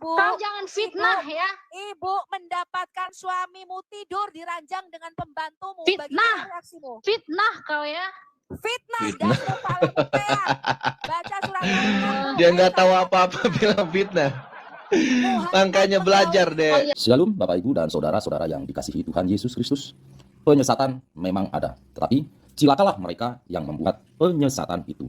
Kau jangan fitnah ya. Ibu mendapatkan suamimu tidur di ranjang dengan pembantumu. Fitnah. Bagaimana reaksimu? Fitnah kau ya. Fitnah. Dan kepala kupean. Baca surat Al-Kahfi. Dia nggak tahu apa-apa bilang fitnah. Makanya belajar deh. Shalom Bapak Ibu dan saudara-saudara yang dikasihi Tuhan Yesus Kristus. Penyesatan memang ada, tetapi cilakalah mereka yang membuat penyesatan itu.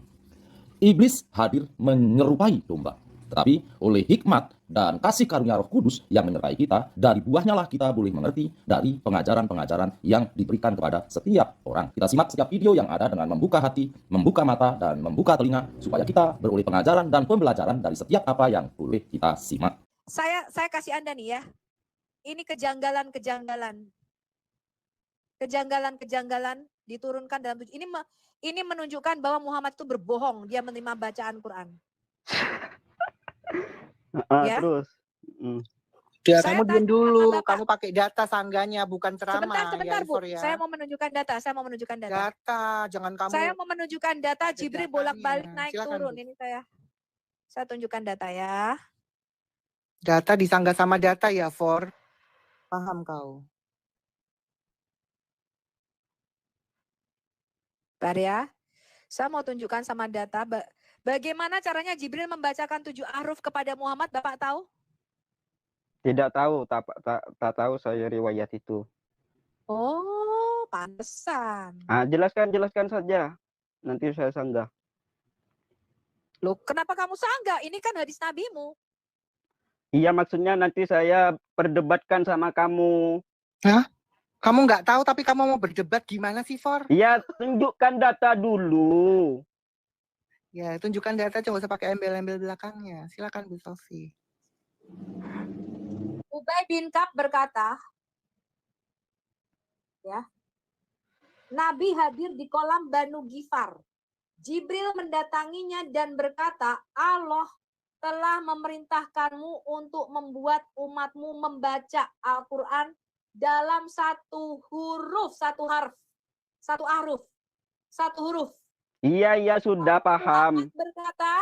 Iblis hadir menyerupai domba, tetapi oleh hikmat dan kasih karunia Roh Kudus yang menyertai kita, dari buahnya lah kita boleh mengerti dari pengajaran-pengajaran yang diberikan kepada setiap orang. Kita simak setiap video yang ada dengan membuka hati, membuka mata, dan membuka telinga, supaya kita beroleh pengajaran dan pembelajaran dari setiap apa yang boleh kita simak. Saya kasih Anda nih ya. Ini kejanggalan-kejanggalan. Kejanggalan-kejanggalan diturunkan dalam ini menunjukkan bahwa Muhammad itu berbohong, dia menerima bacaan Quran. Ya? Terus. Ya, kamu diam dulu. Kamu pakai data sangganya, bukan ceramah. Sebentar, ya, Bu. ya. Saya mau menunjukkan data. Data, jangan kamu. Saya mau menunjukkan data Jibril bolak-balik naik Silakan, turun. Bu. Ini saya tunjukkan data ya. Data disanggah sama data ya, For. Paham kau? Bentar ya. Saya mau tunjukkan sama data. Bagaimana caranya Jibril membacakan 7 ahruf kepada Muhammad, Bapak tahu? Tidak tahu, tak tahu saya riwayat itu. Oh, pantesan. Jelaskan saja. Nanti saya sanggah. Loh, kenapa kamu sanggah? Ini kan hadis nabimu. Iya, maksudnya nanti saya perdebatkan sama kamu. Hah? Kamu nggak tahu tapi kamu mau berdebat gimana sih, For? Iya, tunjukkan data dulu. Ya, tunjukkan data, coba usah pakai embel-embel belakangnya. Silakan Bu Sofi. Ubay bin Ka'ab berkata, ya, Nabi hadir di kolam Banu Ghifar. Jibril mendatanginya dan berkata, Allah telah memerintahkanmu untuk membuat umatmu membaca Al-Quran dalam satu huruf, satu huruf. Iya, sudah paham. Muhammad berkata,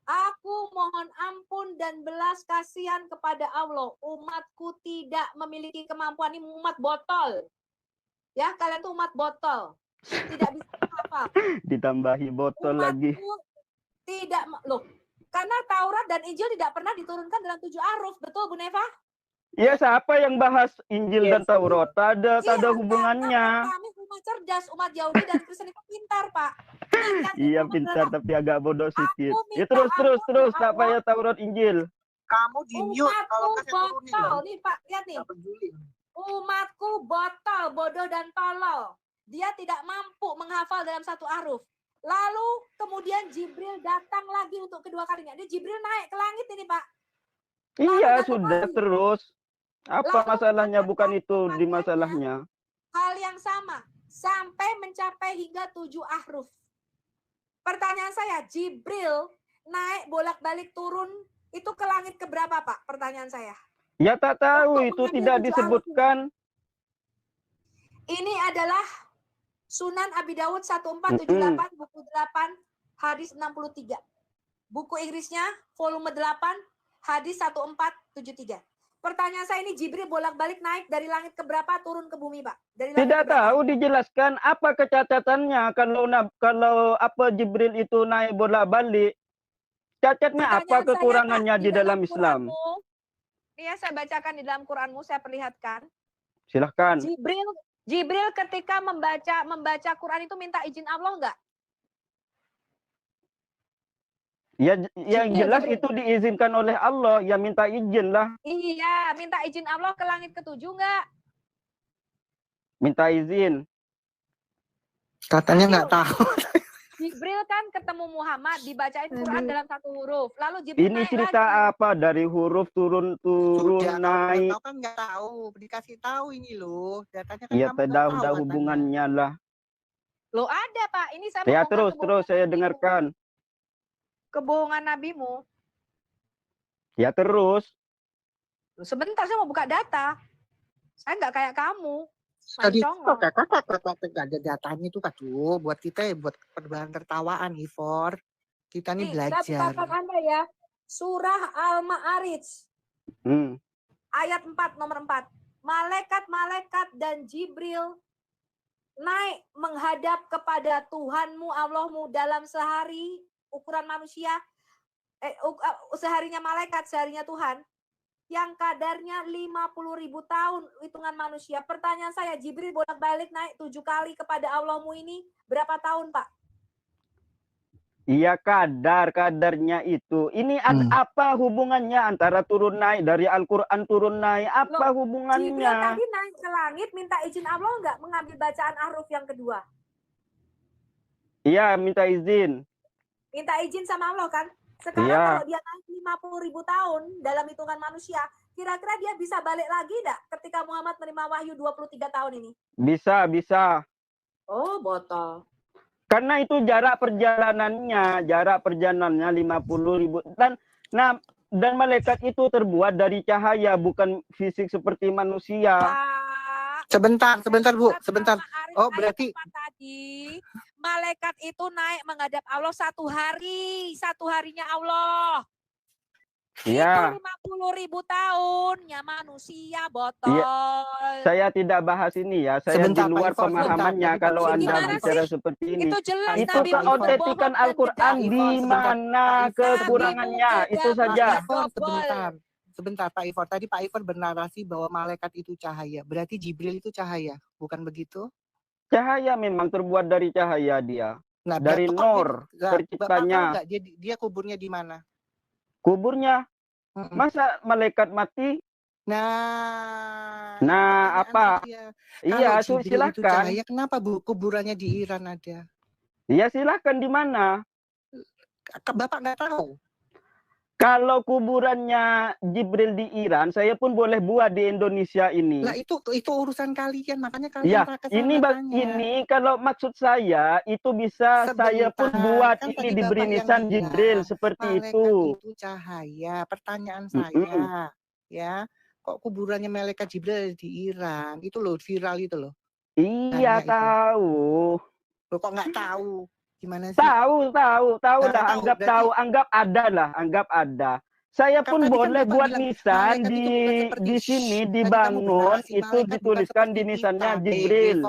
aku mohon ampun dan belas kasihan kepada Allah. Umatku tidak memiliki kemampuan. Ini umat botol. Ya, kalian tuh umat botol. Tidak bisa apa. Ditambahi botol Umatku lagi. Tidak, loh. Karena Taurat dan Injil tidak pernah diturunkan dalam 7 ahruf. Betul, Bu Neva? Ya, siapa yang bahas Injil dan Taurat? Tak ada hubungannya. Kami umat cerdas, umat Yahudi dan Kristen itu pintar, Pak. Iya, pintar tapi agak bodoh sedikit. Ya, terus. Tak payah Taurat Injil. Kamu di-mute kalau kasih turunin. Nih, Pak, lihat nih. Umatku botol, bodoh dan tolol. Dia tidak mampu menghafal dalam satu ahruf. Lalu kemudian Jibril datang lagi untuk kedua kalinya. Dia Jibril naik ke langit ini, Pak. Iya, sudah terus. Apa masalahnya? Bukan itu di masalahnya. Hal yang sama. Sampai mencapai hingga 7 ahruf. Pertanyaan saya, Jibril naik bolak-balik turun itu ke langit keberapa, Pak? Pertanyaan saya. Ya, tak tahu. Itu tidak disebutkan. Ini adalah Sunan Abi Dawud 1478, buku 8, hadis 63. Buku Inggrisnya, volume 8, hadis 1473. Pertanyaan saya ini, Jibril bolak-balik naik dari langit ke berapa, turun ke bumi, Pak? Tidak tahu, dijelaskan apa kecacatnya kalau apa Jibril itu naik bolak-balik. Cacatnya apa kekurangannya di dalam Islam? Ini ya, saya bacakan di dalam Quranmu, saya perlihatkan. Silahkan. Jibril ketika membaca Quran itu minta izin Allah enggak? Ya, yang jelas itu diizinkan oleh Allah, ya minta izin lah. Iya, minta izin Allah ke langit ke-7 enggak? Minta izin. Katanya nggak tahu. Jibril kan ketemu Muhammad, dibacain Quran dalam satu huruf. Lalu Jibril ini naik cerita lagi. Apa? Dari huruf turun Sudah, naik. Tahu kan nggak tahu, dikasih tahu ini loh. Datanya kan Ya, kamu nggak tahu. ada hubungannya lah. Loh ada, Pak. Ini saya ya, terus saya dengarkan. Kebohongan nabimu. Ya, terus. Sebentar, saya mau buka data. Saya nggak kayak kamu. Tadi nggak ada datanya tuh, Kak. Buat kita, buat bahan tertawaan, Ifor. Kita nih belajar. Saya Anda ya. Surah Al-Ma'arij ayat 4 nomor 4. Malaikat-malaikat dan Jibril naik menghadap kepada Tuhanmu Allahmu dalam sehari ukuran manusia, seharinya malaikat, seharinya Tuhan, yang kadarnya 50.000 tahun hitungan manusia. Pertanyaan saya, Jibril bolak-balik naik 7 kali kepada Allahmu ini berapa tahun, Pak? Iya, kadarnya itu. Ini apa hubungannya antara turun naik dari Al-Quran turun naik? Apa Jibril hubungannya? tadi naik ke langit minta izin Allah enggak mengambil bacaan ahruf yang kedua? Iya, minta izin. Minta izin sama Allah kan? Sekarang kalau dia naik 50.000 tahun dalam hitungan manusia, kira-kira dia bisa balik lagi enggak ketika Muhammad menerima wahyu 23 tahun ini? Bisa. Oh, botol. Karena itu jarak perjalanannya 50.000 dan malaikat itu terbuat dari cahaya, bukan fisik seperti manusia. Sebentar, Bu. Sebentar. Oh, berarti tadi malaikat itu naik menghadap Allah 1 hari, 1 harinya Allah. Iya. Itu 50.000 tahunnya manusia, botol. Iya. Saya tidak bahas ini ya. Saya Sebentar, di luar Pak Ifor, pemahamannya sebentar. kalau Anda Gimana bicara sih? seperti ini. Itu jelas Itu Nabi keautentikan membohong Al-Quran dan di mana kekurangannya, itu saja. Sebentar, Pak Ifor. Tadi Pak Ifor bernarasi bahwa malaikat itu cahaya. Berarti Jibril itu cahaya, bukan begitu? Cahaya memang terbuat dari cahaya dia. Nah, Dari nur terciptanya. Bapak tahu nggak dia kuburnya di mana? Kuburnya, masa malaikat mati? Nah, apa? Iya, kalau Jibril itu silakan. cahaya, kenapa Bu kuburannya di Iran ada? Iya, silakan di mana? Bapak nggak tahu. Kalau kuburannya Jibril di Iran, saya pun boleh buat di Indonesia ini. Lah itu urusan kalian, makanya kalian Ya, kesana ini kalau maksud saya itu bisa saya pun buat kan ini tadi diberi Bapak yang nisan bilang, Jibril seperti malaikat itu. itu cahaya. Pertanyaan saya, ya, kok kuburannya malaikat Jibril ada di Iran? Itu loh viral itu loh. Iya, tahu. Loh, kok nggak tahu? Gimana sih? Tahu lah, anggap ada. Saya pun boleh buat nisan di sini dibangun itu dituliskan di nisannya Jibril.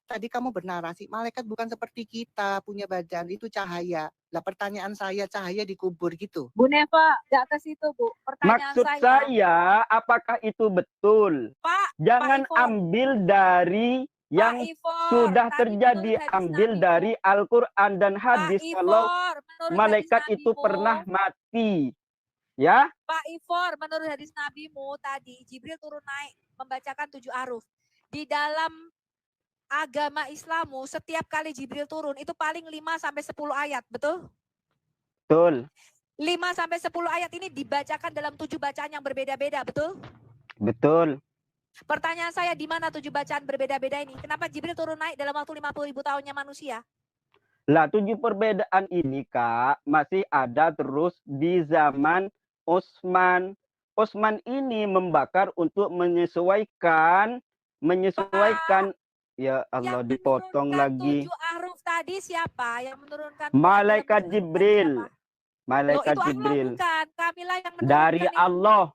Tadi kamu bernarasi malaikat bukan seperti kita punya badan, itu cahaya. Lah pertanyaan saya, cahaya dikubur gitu. Bu Neva, nggak ke situ, Bu. Pertanyaan Maksud saya, apakah itu betul? Pak, jangan Pak Ifor, ambil dari yang sudah terjadi, ambil dari Al-Quran dan hadis kalau malaikat itu pernah mati. Ya, Pak Ifor, menurut hadis Nabimu tadi, Jibril turun naik membacakan 7 huruf. Di dalam agama Islamu, setiap kali Jibril turun, itu paling 5-10 ayat, betul? Betul. 5-10 ayat ini dibacakan dalam 7 bacaan yang berbeda-beda, betul? Betul. Pertanyaan saya, di mana 7 bacaan berbeda-beda ini? Kenapa Jibril turun naik dalam waktu 50.000 tahunnya manusia? Lah, 7 perbedaan ini, Kak, masih ada terus di zaman Utsman. Utsman ini membakar untuk menyesuaikan ya Allah, dipotong lagi. 7 huruf tadi siapa yang menurunkan? Malaikat Jibril. Malaikat Jibril. Bukan, kamilah yang menurunkan dari Allah.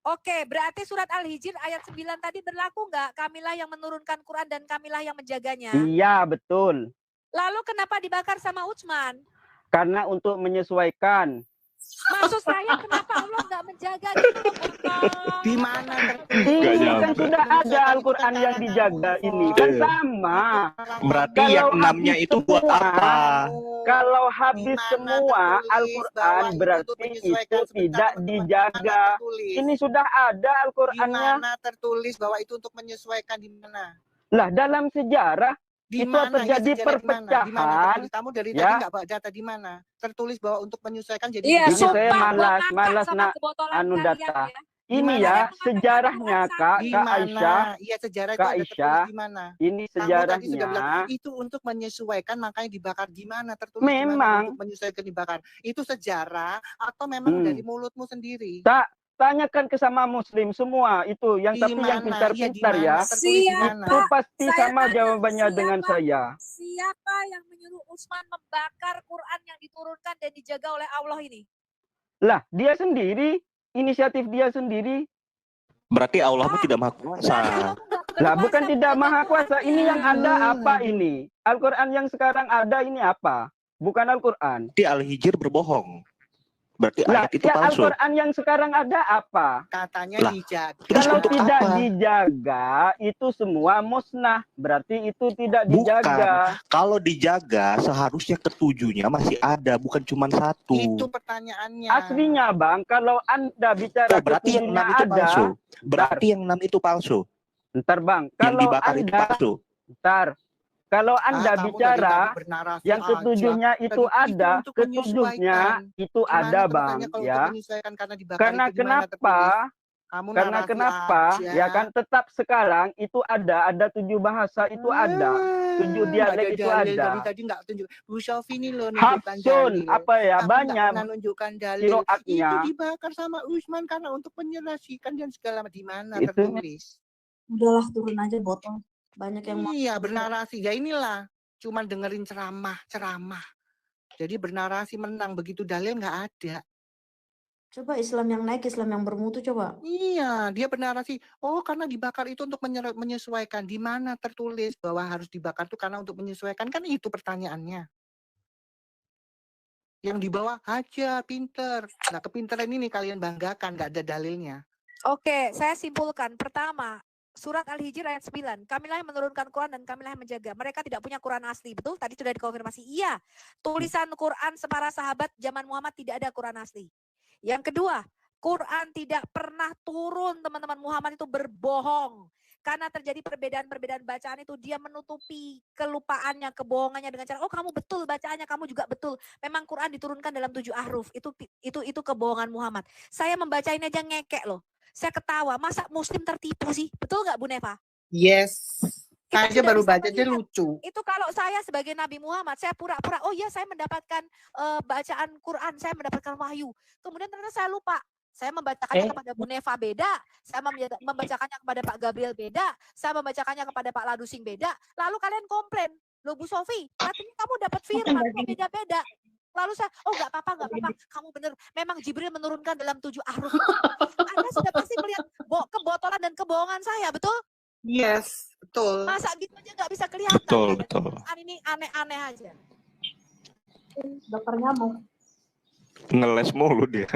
Oke, berarti surat Al-Hijr ayat 9 tadi berlaku nggak? Kamilah yang menurunkan Quran dan kamilah yang menjaganya. Iya, betul. Lalu kenapa dibakar sama Utsman? Karena untuk menyesuaikan. Maksud saya kenapa Allah nggak menjaga gitu? Di mana? Ini kan sudah ada Al-Quran yang dijaga ini. Kan sama. Berarti yang 6-nya itu buat apa? Kalau habis semua Al-Quran berarti itu tidak dijaga. Ini sudah ada Al-Qurannya. Di mana tertulis bahwa itu untuk menyesuaikan di mana? Lah, dalam sejarah itu terjadi perpecahan. Kamu dari tadi nggak baca data di mana? Tertulis bahwa untuk menyesuaikan jadi. Iya, ini saya malas nak data. Ini ya sejarahnya Kak Aisyah. Iya, sejarah Kak itu Aisyah. di mana? Ini sejarahnya. Itu untuk menyesuaikan, makanya dibakar. Gimana tertulis? Memang untuk menyesuaikan dibakar. Itu sejarah atau memang dari mulutmu sendiri? Tanyakan ke sama Muslim semua itu yang tapi yang pintar-pintar ya. Itu pasti sama jawabannya dengan saya. Siapa yang menyuruh Utsman membakar Quran yang diturunkan dan dijaga oleh Allah ini? Lah, dia sendiri, inisiatif dia sendiri. Berarti Allah mah tidak maha kuasa. Lah, bukan tidak maha kuasa. Ini yang ada apa ini? Al-Quran yang sekarang ada ini apa? Bukan Al-Quran. Berarti Al-Hijr berbohong. Berarti Lah, ayat itu ya palsu. Al-Quran yang sekarang ada apa? Katanya Lah, dijaga. terus Kalau untuk tidak apa? dijaga, itu semua musnah. Berarti itu tidak Bukan. dijaga. Kalau dijaga, seharusnya ketujuhnya masih ada, bukan cuma satu. Itu pertanyaannya. Aslinya, Bang, kalau Anda bicara Oh, berarti yang ketujuhnya 6 itu ada, palsu. Berarti yang 6 itu palsu. ntar Bang, Yang kalau dibakar itu Anda, palsu. ntar, kalau Anda Kamu bicara dari tadi bernarasi yang aja. ketujuhnya itu Tadi ada, untuk ketujuhnya menyesuaikan. itu Gimana ada, Bang, pertanyaan kalau ya. untuk menyesuaikan karena dibakar Karena itu di mana kenapa? tertulis? Kamu Karena narasi kenapa? aja. Ya kan tetap sekarang itu ada 7 bahasa itu ada, 7 Nggak dialek ada itu dalil ada. dari tadi nggak tunjuk. Bu Sofi ini loh nunjukkan Hafsun, dalil. apa ya, Kamu nggak banyak pernah nunjukkan dalil. Itu kiroatnya. dibakar sama Usman karena untuk menyelesaikan dan segala di mana Itu. tertulis. Udahlah turun aja botol. Banyak yang mau. Iya bernarasi. Ya inilah. Cuman dengerin ceramah. Jadi bernarasi menang. Begitu dalil nggak ada. Coba Islam yang naik, Islam yang bermutu coba. Iya, dia bernarasi. Oh, karena dibakar itu untuk menyesuaikan. Di mana tertulis bahwa harus dibakar itu karena untuk menyesuaikan, kan itu pertanyaannya. Yang di bawah aja pinter. Nah, kepinteran ini kalian banggakan, nggak ada dalilnya. Oke, saya simpulkan. Pertama, surat Al-Hijr ayat 9. Kamilah yang menurunkan Quran dan kamilah yang menjaga. Mereka tidak punya Quran asli. Betul? Tadi sudah dikonfirmasi. Iya. Tulisan Quran para sahabat zaman Muhammad tidak ada Quran asli. Yang kedua, Quran tidak pernah turun, teman-teman. Muhammad itu berbohong. Karena terjadi perbedaan-perbedaan bacaan itu, dia menutupi kelupaannya, kebohongannya dengan cara, oh kamu betul bacaannya, kamu juga betul. Memang Quran diturunkan dalam 7 ahruf. Itu kebohongan Muhammad. Saya membaca ini aja ngekek loh. Saya ketawa, masa muslim tertipu sih? Betul nggak Bu Neva? Yes. Kita Saya sudah baru bisa baca aja melihat. lucu. Itu kalau saya sebagai Nabi Muhammad, saya pura-pura, oh iya saya mendapatkan bacaan Quran, saya mendapatkan wahyu. Kemudian ternyata saya lupa. Saya membacakannya kepada Bu Neva beda, saya membacakannya kepada Pak Gabriel beda, saya membacakannya kepada Pak Ladusing beda. Lalu kalian komplain, loh Bu Sofi, katanya kamu dapat firman kok beda-beda. Lalu saya, oh nggak apa-apa, kamu benar. Memang Jibril menurunkan dalam 7 ahruf. Anda sudah pasti melihat kebotolan dan kebohongan saya, betul? Yes, betul. Masa gitu aja nggak bisa kelihatan? Betul. Ini aneh-aneh aja. Dokter nyamuk. Ngeles mulu dia.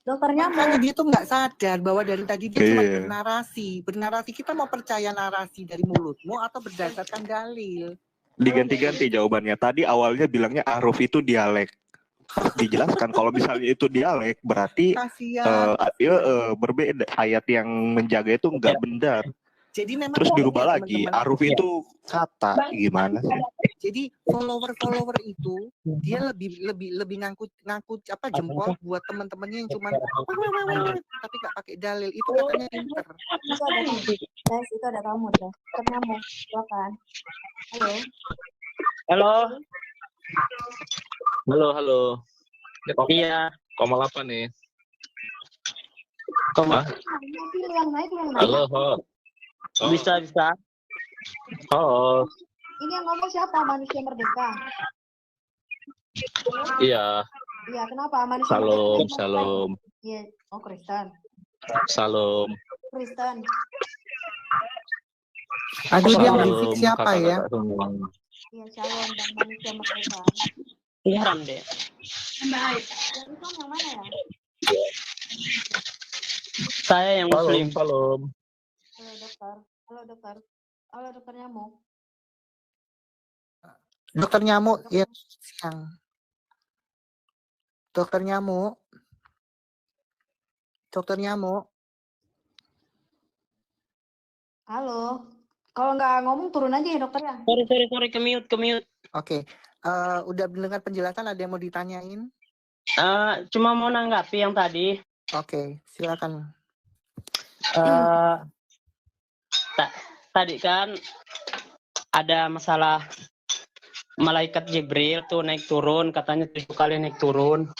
Dokter nyamuk. Makanya dia tuh nggak sadar bahwa dari tadi dia cuma Iya. bernarasi. Kita mau percaya narasi dari mulutmu atau berdasarkan dalil? Diganti-ganti jawabannya. Tadi awalnya bilangnya ahruf itu dialek. Dijelaskan kalau misalnya itu dialek berarti Kasihan. berbeda. Ayat yang menjaga itu nggak benar. Jadi memang Terus ini dirubah ya, lagi. teman-teman. Aruf itu kata gimana sih? Jadi follower itu dia lebih ngangkut apa jempol buat teman-temannya yang cuma tapi nggak pakai dalil. Itu katanya pinter. Guys, itu ada kamu deh. Nyamuk, silakan. Halo. Halo. Iya. Koma apa nih? Koma. Yang naik. Halo. Bisa. Oh. Ini yang ngomong siapa? Manusia Merdeka. Iya. Iya, kenapa? Manusia Merdeka. Salam. Iya, oh Kristen. Salam. Kristen. Aduh dia berisik siapa ya? Iya, Shalom dan Manusia Merdeka. Iya, deh. Yang Islam yang mana ya? Saya yang Muslim. Salam. Halo dokter nyamuk. Dokter nyamuk ya siang. Dokter nyamuk. Halo. Kalau nggak ngomong turun aja ya dokter ya. Sorry, ke mute. Oke. Udah mendengar penjelasan, ada yang mau ditanyain? Cuma mau nanggapi yang tadi. Oke, silakan. Tadi kan ada masalah malaikat Jibril tuh naik turun, katanya 7 kali naik turun.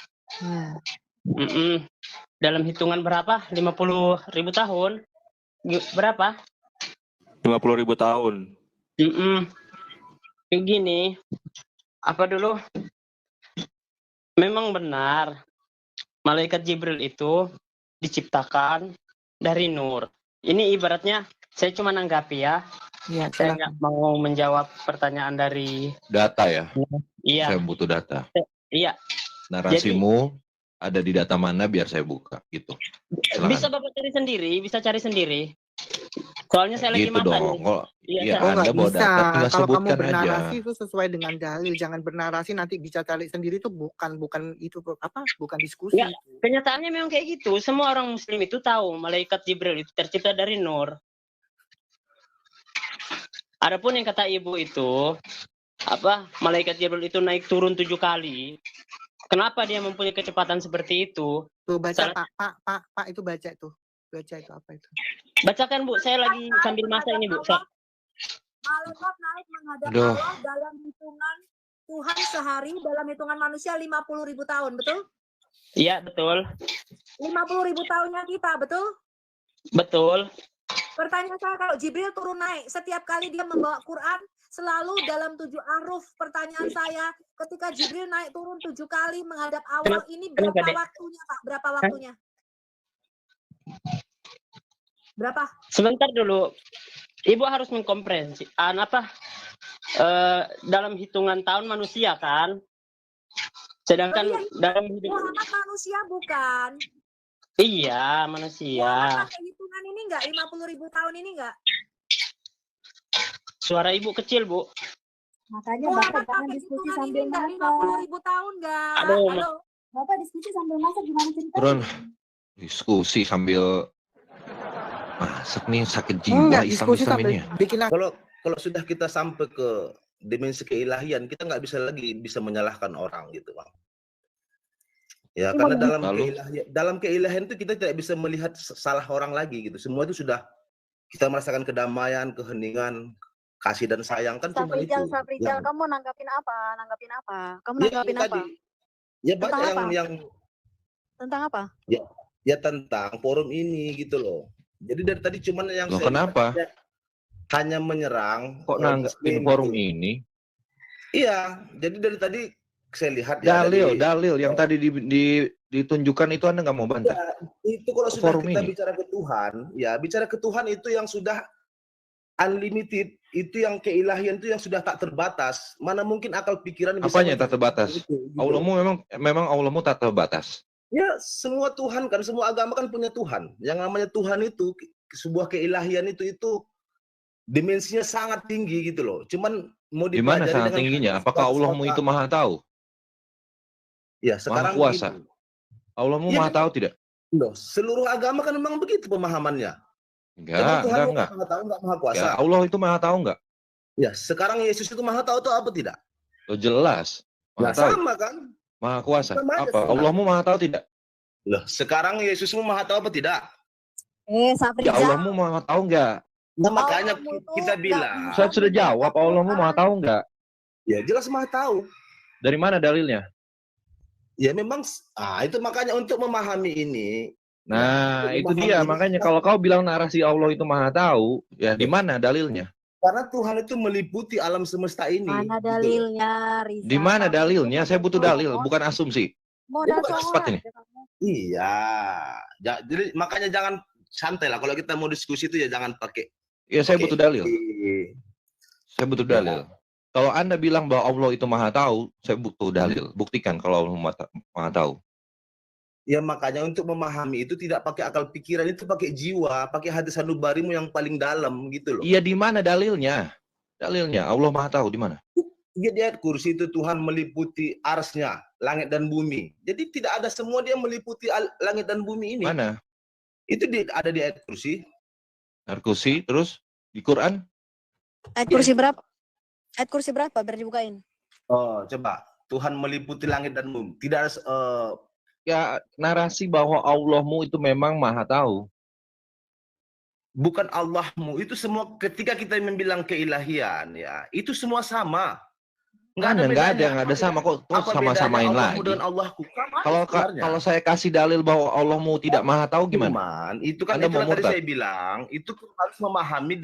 Dalam hitungan berapa? 50.000 tahun? Berapa? 50.000 tahun. Kayak gini, apa dulu? Memang benar, malaikat Jibril itu diciptakan dari nur. Ini ibaratnya, saya cuma nanggapi ya. Iya, Saya silakan. nggak mau menjawab pertanyaan dari. Data ya. Iya, Saya butuh data. iya. Narasimu ada di data mana biar saya buka gitu. Silakan. Bisa Bapak cari sendiri, bisa cari sendiri. Soalnya saya lagi Gitu makan. dong. Kalau Iya, ya, saya- Oh, Anda nggak bawa bisa. data tinggal Kalau kamu sebutkan aja. bernarasi itu sesuai dengan dalil. Jangan bernarasi nanti bisa cari sendiri itu bukan itu apa? Bukan diskusi. Ya, kenyataannya memang kayak gitu. Semua orang Muslim itu tahu malaikat Jibril itu tercipta dari nur. Adapun yang kata ibu itu, apa malaikat Jibril itu naik turun 7 kali. Kenapa dia mempunyai kecepatan seperti itu? Tuh baca Salah- Pak itu baca itu. Baca itu apa itu? Bacakan Bu, saya lagi sambil masak ini Bu. Malaikat naik menghadap Aduh. Allah dalam hitungan Tuhan sehari, dalam hitungan manusia 50.000 tahun, betul? Iya betul, 50.000 tahunnya kita, betul? betul. Pertanyaan saya, kalau Jibril turun naik, setiap kali dia membawa Quran, selalu dalam 7 ahruf. Pertanyaan saya, ketika Jibril naik turun 7 kali menghadap Allah, ini berapa kenapa, Dek? waktunya, Pak? Berapa waktunya? Berapa? Sebentar dulu, Ibu harus mengkomprehensi. Dalam hitungan tahun manusia kan, sedangkan Oh, iya, dalam hidup Muhammad manusia bukan? iya manusia. Muhammad pakai hitungan ini enggak? 50.000 tahun ini enggak? Suara Ibu kecil Bu. Makanya Muhammad Bapak jangan pakai diskusi hitungan sambil ini enggak? masak. 50.000 tahun enggak? Aduh, Halo? Bapak diskusi sambil masak gimana ceritanya? Turun. Diskusi sambil masak nih, sakit jiwa Enggak, diskusi Islam-Islam sambil ini ya. bikin Kalau sudah kita sampai ke dimensi keilahian, kita nggak bisa menyalahkan orang gitu, Bang. Ya, karena dalam keilahian itu kita tidak bisa melihat salah orang lagi gitu. Semua itu sudah kita merasakan kedamaian, keheningan, kasih dan sayang kan cuma itu. Safrijal, kamu nanggapin apa? Kamu nanggapin apa? Ya banyak Tentang yang Tentang apa? ya tentang forum ini gitu loh. Jadi dari tadi cuman yang Loh, saya kenapa? lihat hanya menyerang. Kok nanggapin forum ini? Iya, jadi dari tadi saya lihat ya. Dalil yang tadi ditunjukkan itu Anda nggak mau bantah. Ya, itu kalau sudah Forum kita ini. bicara ke Tuhan, ya bicara ke Tuhan itu yang sudah unlimited, itu yang keilahian itu yang sudah tak terbatas. Mana mungkin akal pikiran bisa Apanya tak terbatas? itu, gitu. Allahmu memang Allahmu tak terbatas. Ya, semua Tuhan kan, semua agama kan punya Tuhan. Yang namanya Tuhan itu sebuah keilahian itu dimensinya sangat tinggi gitu loh. Cuman mau Di mana dipelajari sangat dengan tingginya? Apakah Allahmu itu maha tahu? Ya, Maha sekarang kuasa? begini. Allahmu Ya, maha tahu tidak? Loh, seluruh agama kan memang begitu pemahamannya. Enggak, Tuhan enggak. maha tahu, enggak maha kuasa. Ya, Allah itu maha tahu enggak? Ya, sekarang Yesus itu maha tahu atau apa tidak? Loh, jelas. Nah, Maha tahu. sama kan? Maha kuasa. Sama aja Apa? sebenarnya. Allahmu maha tahu tidak? Loh, sekarang Yesusmu maha tahu apa tidak? Ya, Safrijal. Allahmu maha tahu enggak? Nah, makanya Allahmu tuh kita nggak bilang, bisa Saya sudah jawab, Allahmu maha tahu enggak? ya jelas maha tahu. Dari mana dalilnya? Ya memang, itu makanya untuk memahami ini. Nah, untuk itu memahami dia. ini, Makanya kalau kau bilang narasi Allah itu maha tahu, ya di mana dalilnya? karena Tuhan itu meliputi alam semesta ini. Mana gitu loh. dalilnya, Riza? Di mana dalilnya? Saya butuh dalil, bukan asumsi. Modal Ini cepat ini. Iya. Jadi makanya jangan santai lah. Kalau kita mau diskusi itu ya jangan pakai. Ya, saya butuh dalil. Iya. Saya butuh dalil. Kalau Anda bilang bahwa Allah itu maha tahu, saya butuh dalil. Buktikan kalau Allah maha tahu. Ya makanya untuk memahami itu tidak pakai akal pikiran, itu pakai jiwa, pakai hati sanubarimu yang paling dalam gitu loh. Iya, di mana dalilnya? Dalilnya Allah maha tahu di mana? Dia di ayat kursi itu Tuhan meliputi arsnya, langit dan bumi. Jadi tidak ada semua dia meliputi langit dan bumi ini. Mana? Itu ada di ayat kursi. Narkosi, terus di Quran? Ayat kursi berapa? Ayat kursi berapa? Biar dibukain. Oh, coba. Tuhan meliputi langit dan bumi. Tidak ada Ya, narasi bahwa Allahmu itu memang maha tahu. bukan Allahmu, itu semua ketika kita membilang keilahian ya, itu semua sama. Nggak ada sama kok. Kok sama-samain lagi. Dengan Allahku. Sama Kalau sebenarnya. kalau saya kasih dalil bahwa Allahmu tidak maha tahu gimana? Cuman, itu kan Anda itu mau tadi murtad? saya bilang, itu harus memahami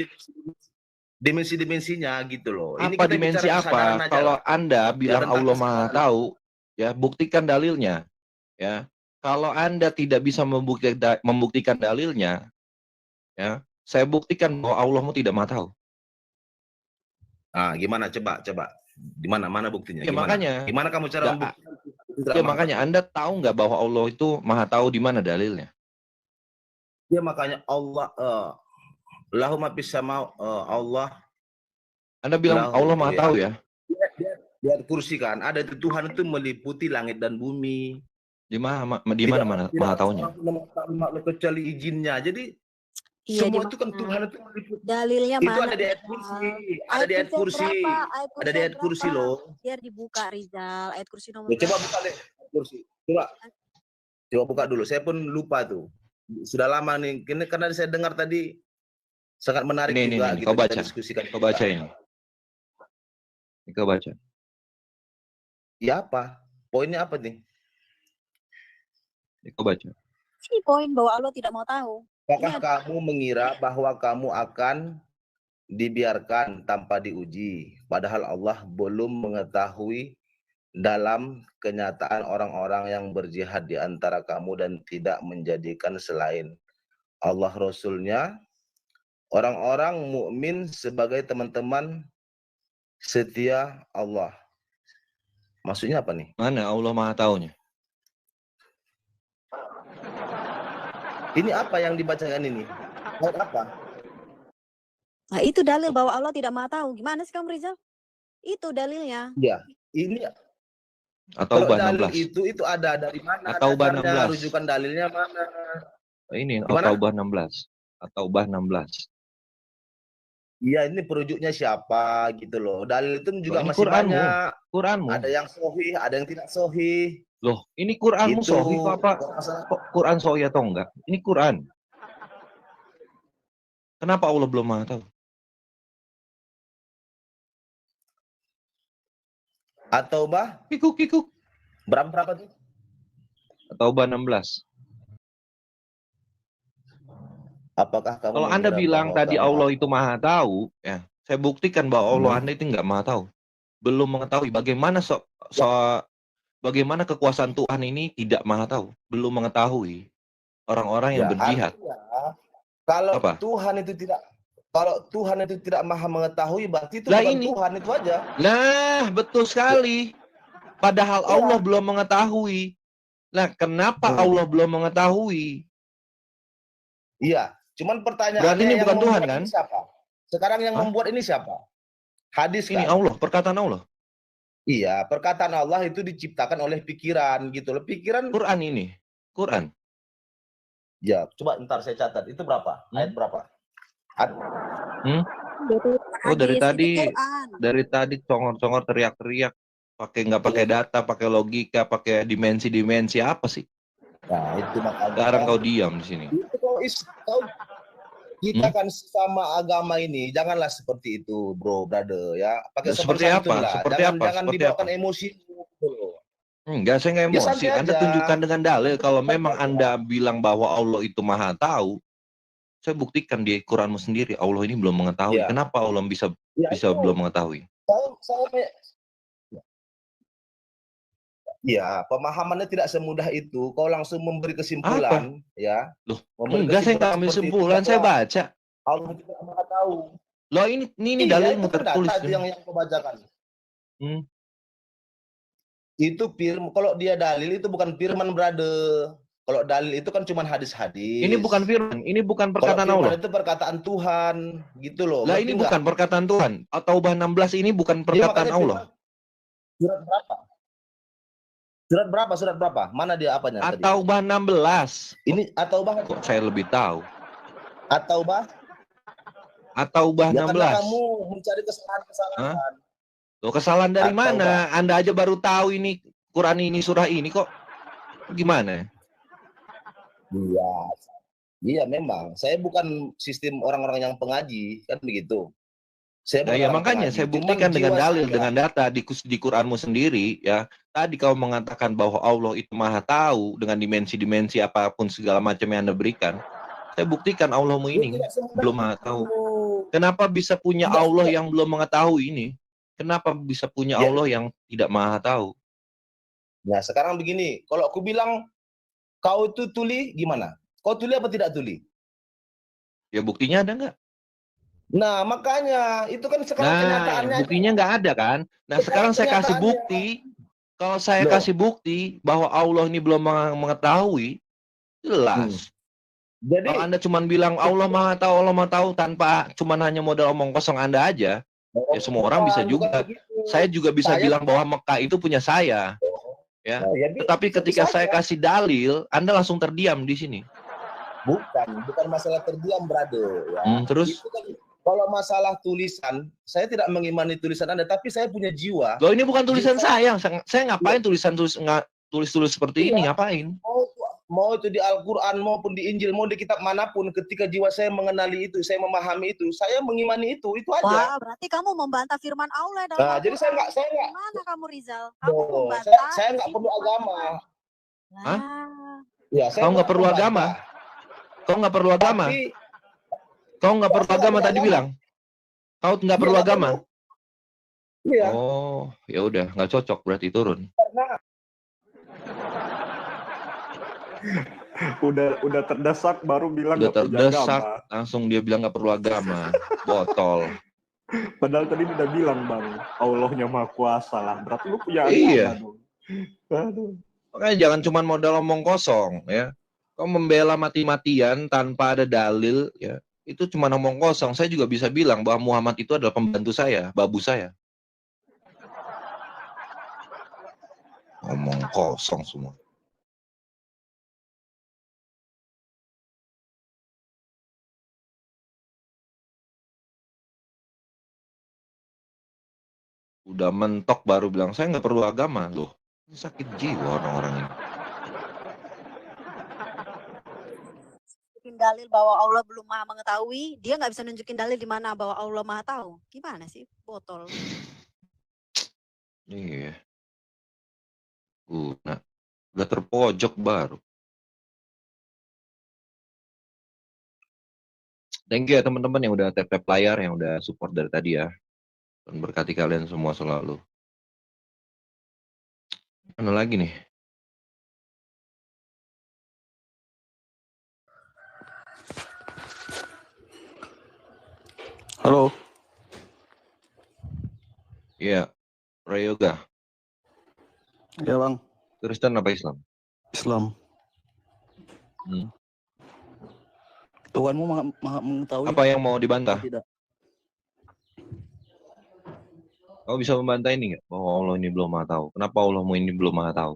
dimensi-dimensinya gitu loh. Ini Apa kita dimensi bicara apa? kesadaran aja Kalau lah. Anda bilang tentang Allah maha kesadaran. tahu, Ya, buktikan dalilnya. Ya, kalau Anda tidak bisa membuktikan dalilnya, ya, saya buktikan bahwa Allahmu tidak maha tahu. Ah, gimana? Coba. Di mana buktinya? Ya, makanya. Gimana kamu cara membuktikan? Ya, makanya Anda tahu nggak bahwa Allah itu maha tahu di mana dalilnya? Ya, makanya Allah, Allahumma bisama, Allah. Anda bilang Allah maha tahu ya? Di atas kursi kan, ada itu Tuhan itu meliputi langit dan bumi. Di mana maha taunya? Kecuali izinnya. Jadi Iya, semua di itu kan mana? Tuhan itu meliputi. Dalilnya Itu mana? ada di ayat kursi, ada di ayat kursi, ada di ayat kursi loh. Biar dibuka Rizal, ayat kursi nomor Ya, coba berapa? buka deh ayat kursi. Coba buka dulu. Saya pun lupa tuh. Sudah lama nih. Karena saya dengar tadi sangat menarik juga. Ini, gitu, kau baca. kita diskusikan. Kau baca ini. Kau baca. Ya apa? Poinnya apa nih? Kau baca. Ini poin bahwa Allah tidak mau tahu. Apakah kamu mengira bahwa kamu akan dibiarkan tanpa diuji, padahal Allah belum mengetahui dalam kenyataan orang-orang yang berjihad di antara kamu dan tidak menjadikan selain Allah Rasulnya, orang-orang mukmin sebagai teman-teman setia Allah. Maksudnya apa nih? Mana Allah maha taunya? Ini apa yang dibacakan ini? Ayat apa? Nah, itu dalil bahwa Allah tidak maha tahu. Gimana sih kamu Rizal? Itu dalilnya. Ya, ini Atau kalau Taubah dalil 16. itu ada dari mana? Atau Taubah dasarnya, 16. rujukan dalilnya mana? Ini Gimana? Taubah 16. Taubah 16. Iya, ini perujuknya siapa gitu loh. Dalil itu juga Ini masih Quranmu. banyak. Quranmu. Ada yang sahih, ada yang tidak sahih. Loh, ini Quranmu Gitu. sahih apa? Kok Quran sahih atau enggak? Ini Quran. Kenapa Allah belum maha tahu? At-Taubah Kikuk. berapa tuh? Taubah 16. Apakah kamu Kalau Anda mengira bilang bahwa tadi kamu Allah itu maha tahu, ya, saya buktikan bahwa Allah Anda itu enggak maha tahu. Belum mengetahui bagaimana kekuasaan Tuhan ini tidak maha tahu, belum mengetahui orang-orang yang berjihad. artinya, kalau Apa? Tuhan itu tidak maha mengetahui, berarti itu Lah bukan ini. Tuhan itu aja. Nah, betul sekali. Padahal Allah belum mengetahui. Nah, kenapa Allah belum mengetahui? Iya, cuman pertanyaannya Berarti ini yang bukan Tuhan, membuat kan? ini siapa? Sekarang yang Hah? membuat ini siapa? Hadis Ini kan? Allah, perkataan Allah. Iya, perkataan Allah itu diciptakan oleh pikiran gitu loh. Pikiran Quran ini. Quran. ya, coba ntar saya catat. Itu berapa? Ayat berapa? Oh, dari Hadis, tadi itu Quran. dari tadi congor-congor teriak-teriak, nggak pakai data, pakai logika, pakai dimensi apa sih? Nah, itu makanya. Sekarang kau diam di sini. Itu kita kan sama agama ini, janganlah seperti itu, bro, brother, ya. Pakai Seperti sopan santun apa? lah. Seperti jangan, apa? Jangan Seperti dibawakan apa? emosi gitu loh. Enggak, saya nggak Ya, emosi. santai Anda aja. tunjukkan dengan dalil. Kalau memang Anda bilang bahwa Allah itu maha tahu, saya buktikan di Quranmu sendiri. Allah ini belum mengetahui. Ya. Kenapa Allah bisa Ya, itu. belum mengetahui? Ya, pemahamannya tidak semudah itu. Kau langsung memberi kesimpulan, ya. Loh, Memberi enggak, saya nggak ambil seperti itu, kesimpulan. Saya bahwa baca. Allah tidak maha tahu. Loh, ini Iya, dalilmu itu kan tertulis. data yang kau bacakan. Hmm. Itu kalau dia dalil itu bukan firman, brother. Kalau dalil itu kan cuma hadis-hadis. Ini bukan firman, ini bukan Kalau perkataan firman Allah. itu perkataan Tuhan, gitu loh. Lah, Ngerti ini nggak? bukan perkataan Tuhan. Taubah 16 ini bukan Iya, perkataan makanya Allah. Surat berapa? Surat berapa? Mana dia apanya tadi? Taubah 16. Ini At-Taubah. Kok saya lebih tahu? At-Taubah. Taubah Ya, 16. karena kamu mencari kesalahan-kesalahan. Loh, kesalahan dari At-Taubah. mana? Anda aja baru tahu ini Quran ini, surah ini kok. Gimana? Iya. Iya, memang. Saya bukan sistem orang-orang yang pengaji, kan begitu. Saya Nah, bukan ya orang makanya pengaji. saya Cuman buktikan dengan jiwa dalil, saya- dengan data di Quranmu sendiri, ya. Tadi kau mengatakan bahwa Allah itu maha tahu dengan dimensi-dimensi apapun segala macam yang Anda berikan. Saya buktikan Allahmu ini belum maha tahu. Kenapa bisa punya Allah yang belum mengetahui ini? Kenapa bisa punya Ya. Allah yang tidak maha tahu? Nah, sekarang begini, kalau aku bilang kau itu tuli, gimana? Kau tuli apa tidak tuli? Ya buktinya ada nggak? Nah, makanya itu kan sekarang kenyataannya. Buktinya nggak ada kan? Nah, sekarang saya kasih bukti. Kalau saya kasih bukti bahwa Allah ini belum mengetahui, jelas. Jadi kalau Anda cuma bilang Allah Maha tahu tanpa cuma hanya modal omong kosong Anda aja, ya semua orang bisa juga. Saya juga bisa bilang bahwa Mekah itu punya saya. Ya. Tetapi ketika saya kasih dalil, Anda langsung terdiam di sini. Bukan masalah terdiam, brother. Ya. Terus? Itu kan, kalau masalah tulisan, saya tidak mengimani tulisan Anda, tapi saya punya jiwa. Loh, ini bukan tulisan saya. Saya ngapain tulis seperti ini? Ngapain? Mau itu di Al-Quran maupun di Injil, mau di kitab manapun, ketika jiwa saya mengenali itu, saya memahami itu, saya mengimani itu aja. Wah, berarti kamu membantah firman Allah dalam Nah, jadi saya nggak. Gimana kamu, Rizal? Kamu membantah. Saya nggak perlu agama. Hah? Ya, Kau nggak perlu agama? Kau nggak perlu agama? Kau nggak perlu agama tadi bilang? Kau nggak perlu agama? Iya. Oh, ya udah, nggak cocok berarti turun. udah terdesak baru bilang udah nggak punya terdesak agama. langsung dia bilang nggak perlu agama. Botol. Padahal tadi udah bilang, Bang, Allahnya Maha Kuasa lah. Berarti lu punya agama Iya. dong. Aduh. Makanya jangan cuma modal omong kosong ya. Kau membela mati-matian tanpa ada dalil ya. Itu cuma omong kosong. Saya juga bisa bilang bahwa Muhammad itu adalah pembantu saya, babu saya. Omong kosong semua. Udah mentok baru bilang saya nggak perlu agama. Loh, sakit jiwa orang-orang ini. Nunjukin dalil bahwa Allah belum maha mengetahui, dia nggak bisa nunjukin dalil di mana bahwa Allah maha tahu. Gimana sih, botol? Iya. Nah, udah terpojok baru. Thank you ya teman-teman yang udah tap-tap layar, yang udah support dari tadi ya. Dan berkati kalian semua selalu. Mana lagi nih? Halo. Iya, Prayoga. Ya Bang. Kristen apa Islam? Islam. Tuhanmu mengetahui. Apa yang mau dibantah? Tidak. Kau bisa membantah ini nggak? Bahwa Allah ini belum maha tahu. Kenapa Allahmu ini belum maha tahu?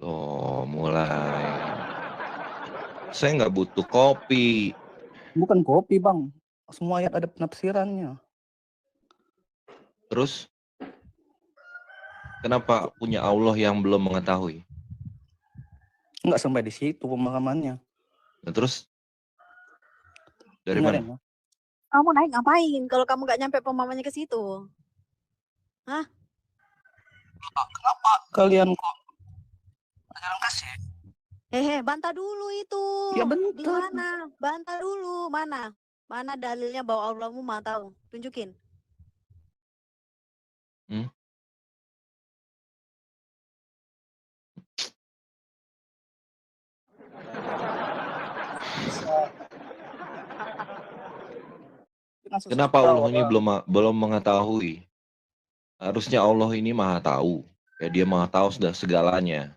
Loh, mulai. Saya nggak butuh kopi. Bukan kopi Bang. Semua ayat ada penafsirannya. Terus? Kenapa punya Allah yang belum mengetahui? Nggak sampai di situ pemahamannya. Nah, terus? Dari Benar, mana? ya? Kamu naik ngapain kalau kamu nggak nyampe pemahamannya ke situ? Hah? Kenapa kalian kok jalan kasih? Bantah dulu itu. Ya Di bentar. mana? Bantah dulu. Mana? Mana dalilnya bahwa Allahmu maha tahu? Tunjukin. Kenapa Allah ini belum mengetahui? Harusnya Allah ini maha tahu. Ya, dia maha tahu sudah segalanya.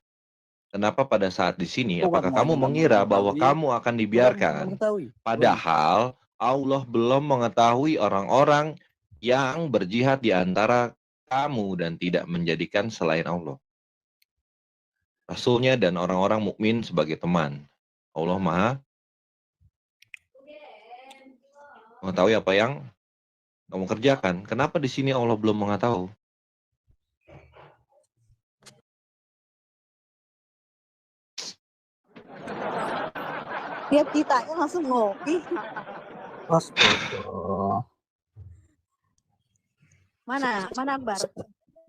Kenapa pada saat di sini, apakah kamu mengira bahwa kamu akan dibiarkan? Padahal Allah belum mengetahui orang-orang yang berjihad di antara kamu dan tidak menjadikan selain Allah Rasulnya dan orang-orang mukmin sebagai teman. Allah maha mengetahui apa yang kamu kerjakan. Kenapa di sini Allah belum mengetahui? Tiap ditanya langsung ngopi. Astaga. Mana Akbar?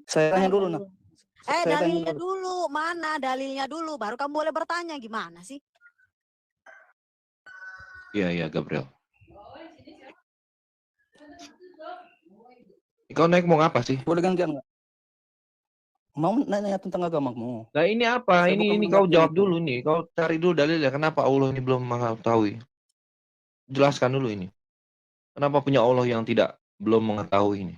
Saya tanya dulu, Nak. Dalilnya dulu. Mana dalilnya dulu? Baru kamu boleh bertanya. Gimana sih? Iya, Gabriel. Kau naik mau ngapa sih? Boleh gantian nggak? Mau nanya tentang agamamu. Nah ini apa? Saya bukan Ini kau mengerti jawab itu. dulu nih. Kau cari dulu dalilnya. Kenapa Allah ini belum mengetahui? Jelaskan dulu ini. Kenapa punya Allah yang belum mengetahui ini?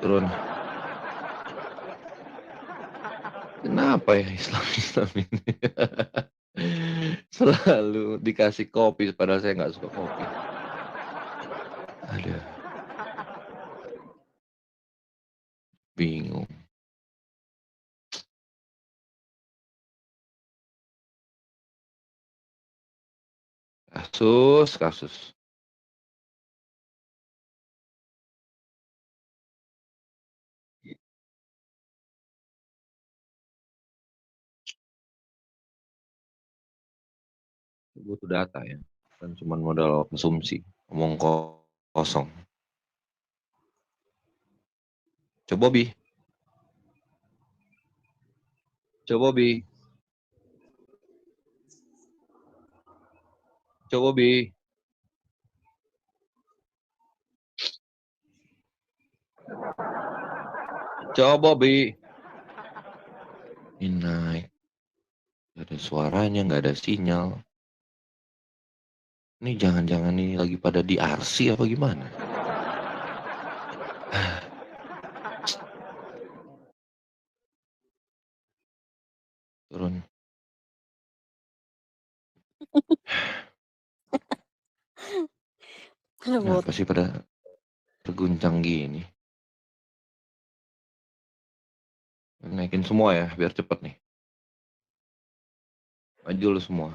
Turun. Kenapa ya Islam ini? Selalu dikasih kopi padahal saya nggak suka kopi. Aduh. Bingung. Kasus. Butuh data ya. Kan cuma modal konsumsi. Ngomong kosong. Coba Bi. Coba Bi. Coba Bi. Coba Bi. Ini naik. Gak ada suaranya, nggak ada sinyal. Ini jangan-jangan ini lagi pada di RC apa gimana? Turun. Kenapa sih pada terguncang gini? Naikin semua ya, biar cepet nih. Maju lu semua.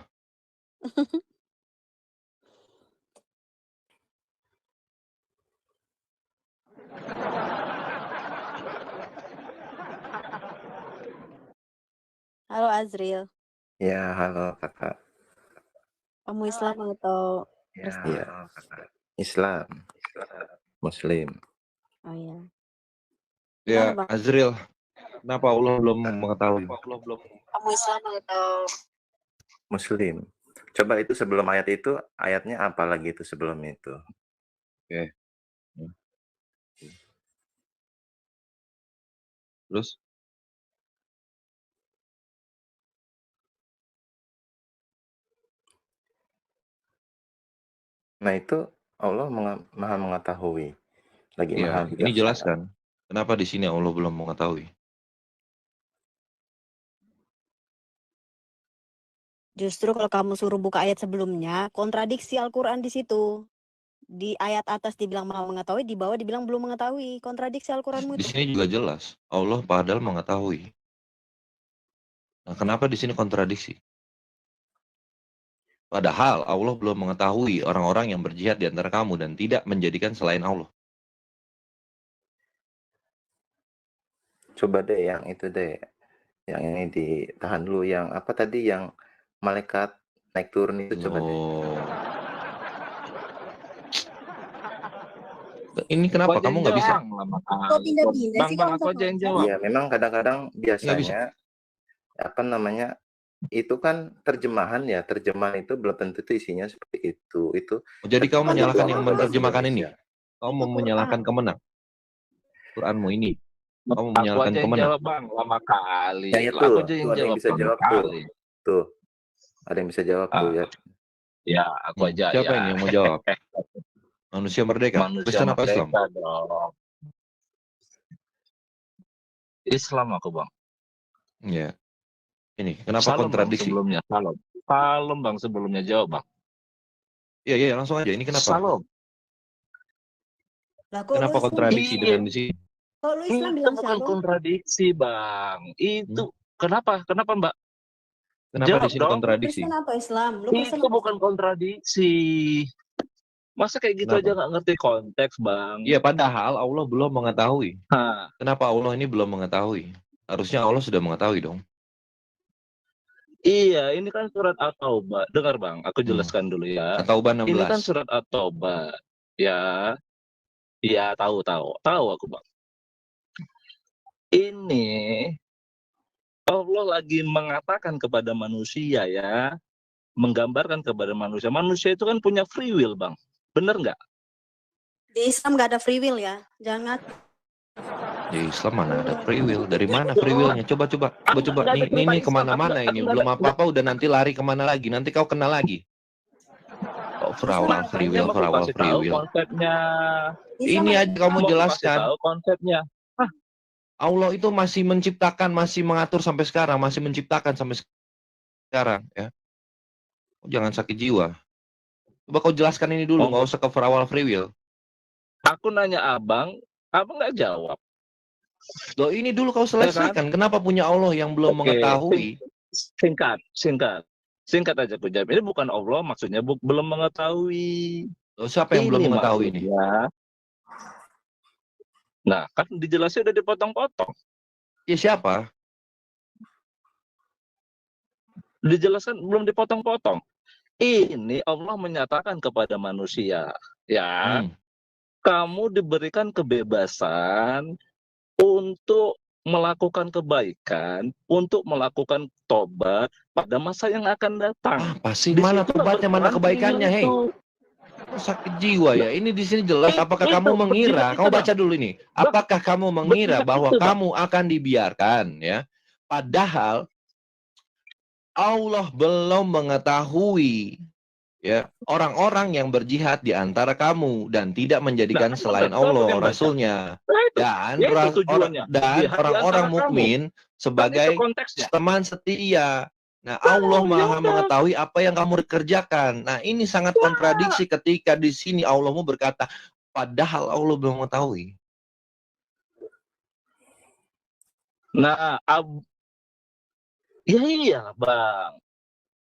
Halo Azril, Ya, halo kakak. kamu Islam atau Ya, Kristen? halo kakak. Islam, Muslim. Oh iya. Ya, Halo Bang, Azril. Kenapa Allah belum mengetahui? kamu Islam atau Muslim. Coba itu sebelum ayat itu, ayatnya apa lagi itu sebelum itu? Oke. Terus? Nah itu Allah maha mengetahui. Lagi maha Ya, ini bijaksana. jelaskan. Kenapa di sini Allah belum mengetahui? justru kalau kamu suruh buka ayat sebelumnya, kontradiksi Al-Quran di situ. Di ayat atas dibilang maha mengetahui, di bawah dibilang belum mengetahui. Kontradiksi Al-Quranmu Di itu. sini juga jelas. Allah padahal mengetahui. Nah, kenapa di sini kontradiksi? Padahal Allah belum mengetahui orang-orang yang berjihad di antara kamu dan tidak menjadikan selain Allah. Coba deh yang itu deh. Yang ini ditahan dulu. Yang apa tadi yang malaikat naik turun itu coba deh. Ini kenapa kamu nggak bisa? Kok pindah-pindah sih kamu Aku aja yang jawab. Iya, memang kadang-kadang Nggak bisa. biasanya apa namanya itu kan terjemahan ya, terjemahan itu belum tentu itu isinya seperti itu. Jadi kamu menyalahkan yang bahasa menerjemahkan ini? Indonesia. Kamu mau menyalahkan kemenang? Quranmu ini? Kamu Aku menyalahkan aja yang kemenang? jawab Bang, lama kali. Ya itu, Aku aja yang ada yang jawab bisa lama jawab tuh. kali. Tuh, ada yang bisa jawab tuh ya. Ya, aku aja Siapa ya. ini yang mau jawab? Manusia merdeka? Manusia Kristen apa Islam? merdeka dong. Islam aku Bang. Ya. Ini kenapa Salam kontradiksi? Bang sebelumnya, salam. Salam Bang sebelumnya jawab Bang. Iya, langsung aja. Ini kenapa? Salam. Lah, kok Kenapa lu Islam kontradiksi bilang- dengan di sini? Kok lu Islam Itu bilang bukan shalom? kontradiksi Bang. Itu kenapa Mbak? Kenapa Jawab di sini dong. Lu kontradiksi? Kristen atau Islam? Lu Kristen Itu atau bukan kontradiksi. Masa kayak gitu Kenapa? aja nggak ngerti konteks Bang? Iya, padahal Allah belum mengetahui. Hah. Kenapa Allah ini belum mengetahui? Harusnya Allah sudah mengetahui dong. Iya, ini kan surat At-Taubah. Dengar Bang, aku jelaskan dulu ya. At-Taubah Ini kan 16. surat At-Taubah. Ya. Iya, tahu aku Bang. Ini Allah lagi mengatakan kepada manusia ya, menggambarkan kepada manusia. Manusia itu kan punya free will, Bang. Bener nggak? Di Islam nggak ada free will ya. Jangan. Di Islam mana ada free will? Dari mana free willnya? Coba. Ini kemana-mana ini. Belum apa-apa udah nanti lari kemana lagi. Nanti kau kena lagi. Oh, ferawal free will. Konsepnya. Ini aja kamu jelaskan. Tahu konsepnya. Allah itu masih menciptakan, masih mengatur sampai sekarang, masih menciptakan sampai sekarang ya. Jangan sakit jiwa. Coba kau jelaskan ini dulu, nggak usah ke ferawal free will. Aku nanya abang nggak jawab. Loh, ini dulu kau selesaikan. Kenapa punya Allah yang belum mengetahui? Singkat aja aku jawab. Ini bukan Allah, maksudnya belum mengetahui. Loh, siapa yang belum mengetahui ini? Nah, kan dijelasin udah dipotong-potong. Ya siapa? Dijelaskan belum dipotong-potong. Ini Allah menyatakan kepada manusia, ya, kamu diberikan kebebasan untuk melakukan kebaikan, untuk melakukan tobat pada masa yang akan datang. Pasti mana tobatnya, mana kebaikannya, hei? Sakit jiwa ya. Ini di sini jelas. Apakah kamu mengira? Kau baca dulu ini. Apakah kamu mengira bahwa kamu akan dibiarkan ya? Padahal Allah belum mengetahui ya orang-orang yang berjihad di antara kamu dan tidak menjadikan selain Allah Rasulnya dan orang-orang mukmin sebagai teman setia. Nah, Allah Maha mengetahui apa yang kamu kerjakan. Nah, ini sangat kontradiksi ketika di sini Allah mau berkata, padahal Allah belum mengetahui. Nah, iya, Bang.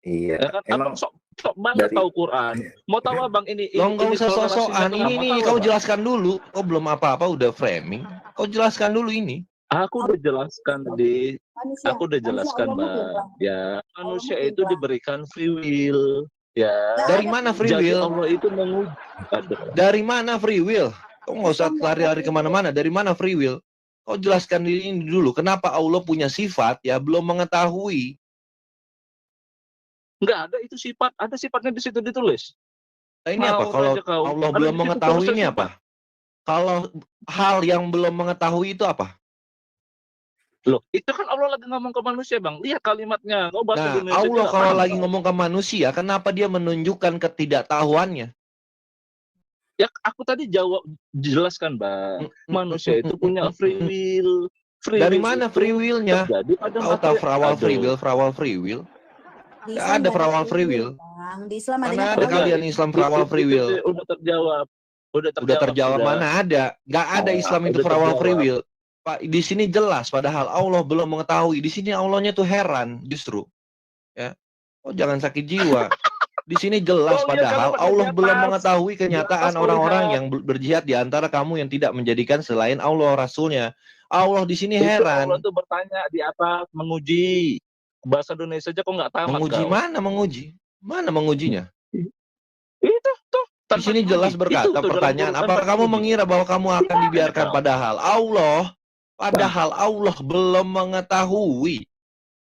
Iya. Ya kan, abang sok banget tahu Quran. Mau tahu abang ini Nggak usah sok-sokan. Ini kau jelaskan dulu. Kau belum apa-apa udah framing. Kau jelaskan dulu ini. Aku udah jelaskan tadi. Aku udah jelaskan, Bang. Ya, manusia itu diberikan free will. Ya. Dari mana free will? Allah itu menguji. Dari mana free will? Kau nggak usah lari-lari kemana-mana. Dari mana free will? Kau jelaskan ini dulu. Kenapa Allah punya sifat ya belum mengetahui? Nggak ada itu sifat. Ada sifatnya di situ ditulis. Nah, ini apa? Kalau Allah belum mengetahui ini apa? Kalau hal yang belum mengetahui itu apa? Loh, itu kan Allah lagi ngomong ke manusia, Bang. Lihat kalimatnya. Nah, Allah kalau lagi ngomong ke manusia, kenapa dia menunjukkan ketidaktahuannya? Ya, aku tadi jelaskan, Bang. Manusia itu punya free will. Dari mana free will-nya? Kau tahu ferawal free will? Nggak ada ferawal free will. Di Islam mana ada kalian Islam ferawal free will? Udah terjawab. Udah terjawab. Mana ada? Nggak ada Islam itu ferawal free will. Pak, di sini jelas padahal Allah belum mengetahui. Di sini Allahnya tuh heran justru. Ya. Oh, jangan sakit jiwa. Di sini jelas padahal Allah belum mengetahui kenyataan orang-orang yang berjihad di antara kamu yang tidak menjadikan selain Allah Rasulnya. Allah di sini heran. Allah tuh bertanya di atas, menguji. Bahasa Indonesia aja kok nggak tahu. Menguji kau. Mana menguji? Mana mengujinya? Itu tuh. Di sini jelas berkata pertanyaan, apakah kamu mengira bahwa kamu akan dibiarkan padahal Allah belum mengetahui.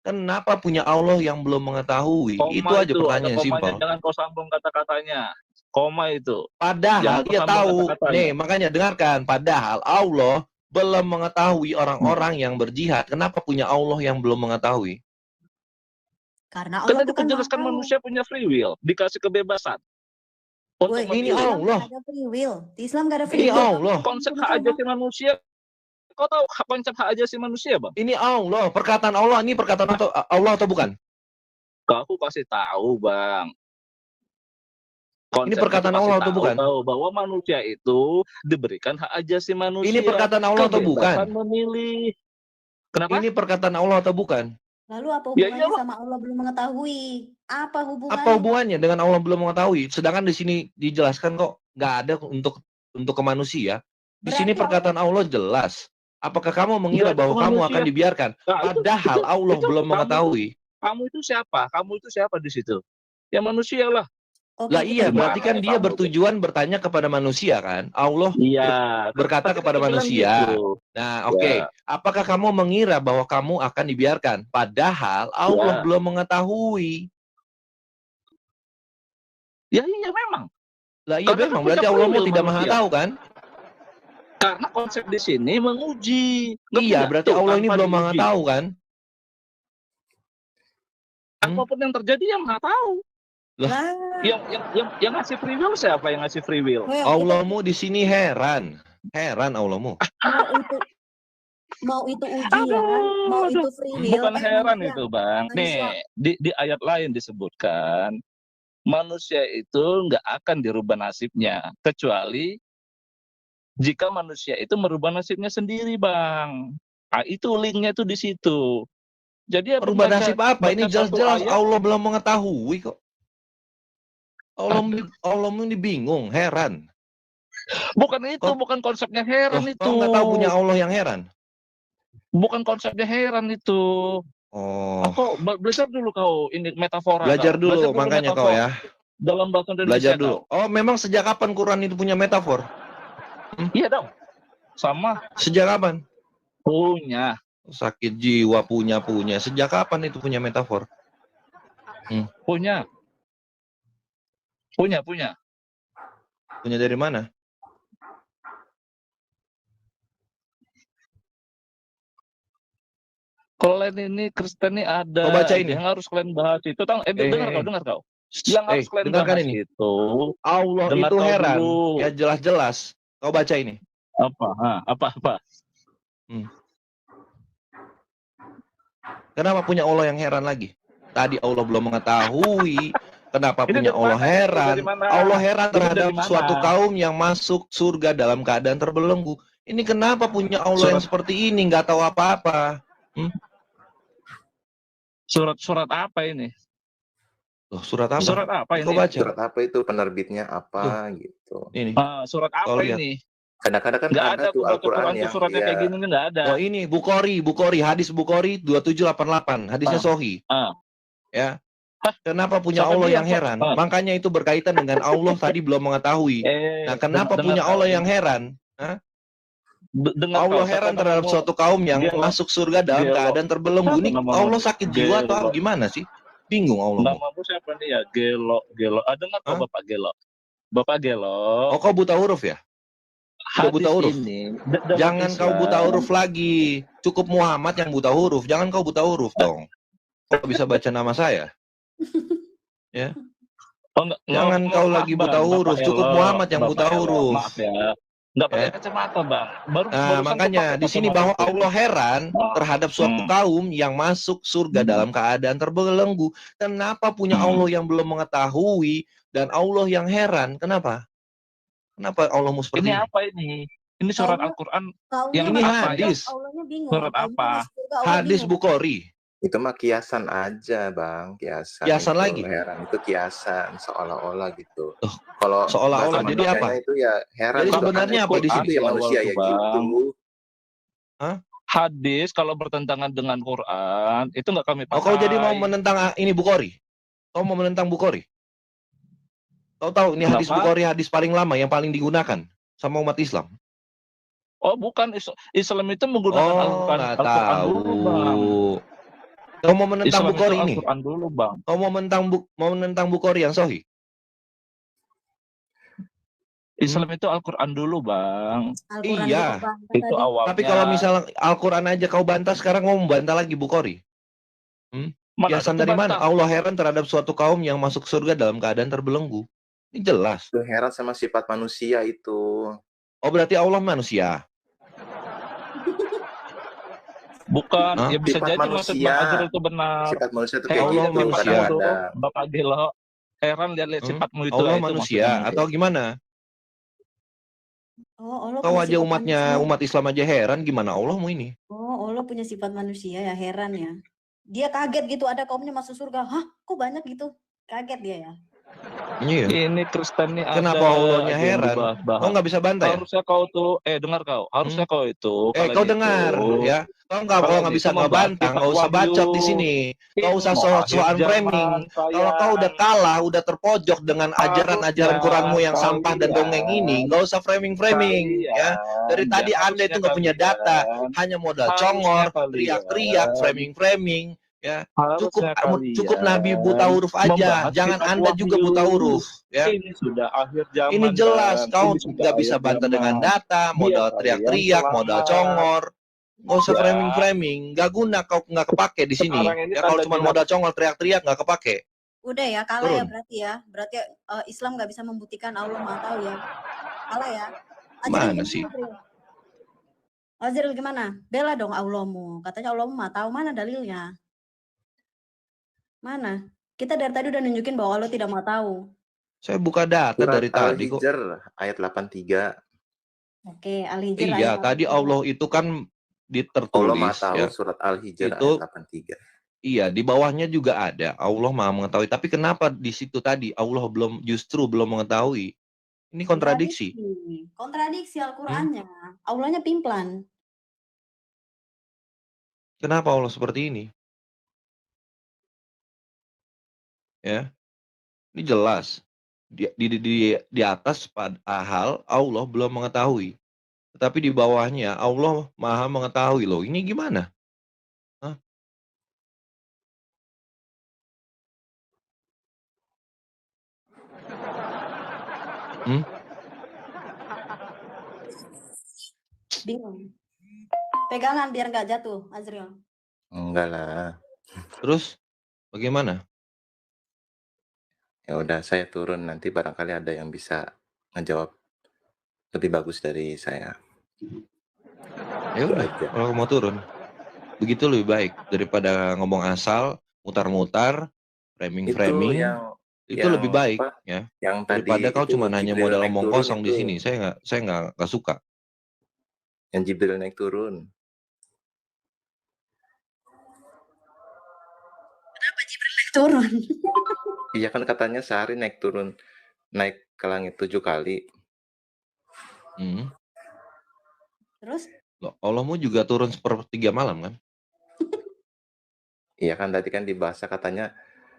Kenapa punya Allah yang belum mengetahui? Itu aja pertanyaan simpel. Jangan kau sambung kata-katanya. Koma itu. Padahal dia tahu. Nih, makanya dengarkan. Padahal Allah belum mengetahui orang-orang yang berjihad. Kenapa punya Allah yang belum mengetahui? Karena Allah bukan menjelaskan manusia punya free will, dikasih kebebasan. Ini Allah. Ada free will. Di Islam nggak ada free will. Ini Allah. Konsep hak ajasi manusia. Kau tahu konsep hak ajasi manusia, Bang? Ini Allah. Perkataan Allah. Ini perkataan Allah atau bukan? Aku kasih tahu, Bang. Ini perkataan Allah atau bukan? Tahu bahwa manusia itu diberikan hak ajasi manusia. Ini perkataan Allah atau bukan? Memilih. Kenapa? Ini perkataan Allah atau bukan? Lalu apa hubungannya sama Allah belum mengetahui? Apa hubungannya? Apa hubungannya dengan Allah belum mengetahui? Sedangkan di sini dijelaskan kok nggak ada untuk ke manusia. Di sini perkataan Allah jelas. Apakah kamu mengira bahwa kamu akan dibiarkan? Padahal Allah belum mengetahui. Kamu itu siapa? Kamu itu siapa di situ? Ya manusia lah. Oke, Lah kita iya, berarti kan Gimana dia kamu? bertujuan bertanya kepada manusia kan? Allah Iya, berkata tadi kepada kan bilang manusia. gitu. Nah, oke. Ya, Apakah kamu mengira bahwa kamu akan dibiarkan? Padahal Allah ya, belum mengetahui. ya iya memang. Lah iya Karena kan memang, punya berarti free Allah will tidak maha manusia. tahu kan? Karena konsep di sini menguji. Ngerti Iya, nggak? berarti Tuh, Allah ini tanpa belum maha diuji. tahu kan? Apapun yang terjadi yang maha tahu. Lah, Yang ngasih free will siapa yang ngasih free will? Allahmu di sini heran. Heran Allahmu. mau itu ujian, mau itu free will. Bukan heran manusia- itu, Bang. manusia- Nih, di ayat lain disebutkan manusia itu nggak akan dirubah nasibnya kecuali jika manusia itu merubah nasibnya sendiri, Bang. Nah, itu linknya tuh di situ. Jadi abang Merubah nasib apa? Ini baca satu jelas-jelas ayat, Allah belum mengetahui kok. Allahmu ini bingung, heran. bukan itu, bukan konsepnya heran itu. Kau nggak tahu punya Allah yang heran? Bukan konsepnya heran itu. Oh. Kau belajar dulu kau ini metafora. Belajar kau. dulu, makanya kau metafor ya. Dalam bahasa Indonesia. Belajar dulu. Oh, memang sejak kapan Quran itu punya metafor? Iya dong. Sama. Sejak kapan? Punya. Sakit jiwa punya. Sejak kapan itu punya metafor? Punya. Punya. Punya dari mana? Kalian ini Kristen ini ada. Kau baca ini. Yang harus kalian bahas itu. Dengar kau. Yang harus kalian dengarkan bahas ini. itu. Allah dengar itu kau heran. dulu. Ya jelas-jelas. Kau baca ini. Apa? Kenapa punya Allah yang heran lagi? Tadi Allah belum mengetahui. Kenapa Ini punya dari Allah mana? heran? Dari mana? Allah heran Ini terhadap dari mana? suatu kaum yang masuk surga dalam keadaan terbelenggu. Ini kenapa punya Allah yang seperti ini? Nggak tahu apa-apa. Surat apa ini? Loh, surat apa? Surat apa ini? Kau baca. Surat apa itu, penerbitnya apa gitu. Ini. Surat apa ini? Kadang-kadang kan Nggak ada tuh baca Al-Quran Quran tuh yang suratnya kayak gini nggak ada. Oh ini Bukhari, hadis Bukhari 2788, hadisnya Sahih. Ya. Kenapa punya Sampai Allah dia yang heran? Makanya itu berkaitan dengan Allah tadi belum mengetahui. Nah, kenapa dengar punya kau. Allah yang heran? Hah? Dengar Allah kau, heran kata terhadap namamu, suatu kaum yang gelo, masuk surga dalam gelo. keadaan terbelenggu. Ini Namamu, Allah sakit jiwa gelo. atau gimana sih? Bingung Allah. Namamu siapa nih ya? Gelo. Dengar kau Bapak Gelo. Bapak Gelo. Oh, kau buta huruf ya? Udah buta huruf. Ini, Jangan kau buta huruf lagi. Cukup Muhammad yang buta huruf. Jangan kau buta huruf dong. Kau bisa baca nama saya. Ya. Jangan kau lagi buta huruf. Cukup Muhammad yang buta huruf. Maaf ya. Nggak pakai kacamata, Bang. Nah, makanya di sini bahwa Allah heran terhadap suatu kaum yang masuk surga dalam keadaan terbelenggu. Kenapa punya Allah yang belum mengetahui dan Allah yang heran? Kenapa? Kenapa Allahmu seperti Ini apa ini? Ini surat Al-Quran yang ini apa ya? hadis. Surat apa? Hadis Bukhari. Itu mah kiasan aja, Bang. Kiasan Kiasan itu, lagi? Heran itu kiasan seolah-olah gitu. Kalau Seolah-olah bahasa jadi apa? manusianya itu ya heran. Jadi gitu. sebenarnya Karena apa di itu sini? ya manusia ya gitu. Hadis kalau bertentangan dengan Quran itu nggak kami pakai. Oh, kau jadi mau menentang ini Bukhari? Kau mau menentang Bukhari? Kau tahu ini hadis Kenapa? Bukhari hadis paling lama yang paling digunakan sama umat Islam. Oh bukan, Islam itu menggunakan Oh, nggak Al-Quran tahu. dulu, Bang. Kau mau menentang Islam itu Bukhari ini? Al-Quran dulu, Bang. Kau mau menentang Bukhari yang Sahih? Islam itu Al-Quran dulu, Bang. Iya. Itu awalnya. Tapi kalau misalnya Al-Quran aja kau bantah, sekarang mau membantah lagi Bukhari. Mana Kiasan itu dari mana? bantah? Allah heran terhadap suatu kaum yang masuk surga dalam keadaan terbelenggu. Ini jelas. Itu heran sama sifat manusia itu. Oh, berarti Allah manusia. Bukan, Hah? ya bisa Sifat jadi maksud manusia. Bang Azrul itu benar. Sifat manusia itu Allah kayak gitu. manusia. Kadang-kadang. Bapak Gelo, heran lihat sifatmu itu. Allah itu manusia maksudnya. atau gimana? Oh, Allah Kau punya aja sifat umatnya manusia. umat Islam aja heran gimana Allahmu ini? Oh, Allah punya sifat manusia ya, heran ya. Dia kaget gitu ada kaumnya masuk surga. Hah, kok banyak gitu? Kaget dia ya. Iya. Ini Kristen nih Kenapa ada Allahnya aja yang heran? dibahas-bahas. Kau nggak bisa bantah ya? Harusnya kau tuh, dengar kau, harusnya kau itu kalau Kau gitu, dengar ya. Kau kalau nggak gitu bisa membahas ngebantah, kitab nggak usah Wahyu. bacot di sini. Kau Ini usah mau akhir soal framing. zaman, Kalau kau udah sayang. kalah, udah terpojok dengan ajaran-ajaran Harusnya Quranmu yang sampah dan dongeng ini, nggak usah framing-framing ya. Dari tadi Anda itu nggak punya data, hanya modal congor, teriak-teriak, framing-framing ya. Cukup Nabi buta huruf aja, jangan Anda juga buta huruf ya. Ini sudah akhir zaman. Ini jelas Dan kau ini sudah nggak bisa akhir bantah dengan zaman. data, modal Biar teriak-teriak, kalian modal selamat. congor. Nggak usah Ya. framing-framing, nggak guna, kau nggak kepake di sini. Sekarang ini Ya kalau tanda cuma jinak. modal congor teriak-teriak nggak kepake. Udah ya, kalah ya Turun. berarti ya. Berarti Islam nggak bisa membuktikan Allah Maha Tahu ya. Kalah ya. Azril Mana gimana, sih? Azril? Azril gimana? Bela dong Allahmu. Katanya Allahmu Maha Tahu. Mana dalilnya? Mana? Kita dari tadi udah nunjukin bahwa Allah tidak mau tahu. Saya buka data Surat dari tadi kok. Al-Hijr ayat 83. Oke, Al-Hijr Iya, ayat tadi 83. Allah itu kan Allah Maha ditertulis Tahu ya. surat Al-Hijr Itu ayat 83. iya, di bawahnya juga ada Allah Maha mengetahui. Tapi kenapa di situ tadi Allah justru belum mengetahui? Ini kontradiksi. Kontradiksi Al-Qur'annya. Allahnya pimplan. Kenapa Allah seperti ini? Ya, ini jelas di atas hal Allah belum mengetahui, tetapi di bawahnya Allah Maha mengetahui loh. Ini gimana? Hah? Bingung. Pegangan biar nggak jatuh, Azril. Enggak lah. Terus bagaimana? Ya udah saya turun, nanti barangkali ada yang bisa menjawab lebih bagus dari saya. Ya Itu udah, aja. kalau mau turun, begitu lebih baik daripada ngomong asal, mutar-mutar, framing-framing. Itu yang lebih baik apa, ya. yang tadi Daripada kau itu cuma hanya Jibril modal naik omong turun kosong di itu. sini. Saya nggak suka. Yang Jibril naik turun. Turun. Iya kan katanya sehari naik turun, naik ke langit 7 kali. Terus? Loh, Allahmu juga turun 1/3 malam kan? Iya kan tadi kan dibahas katanya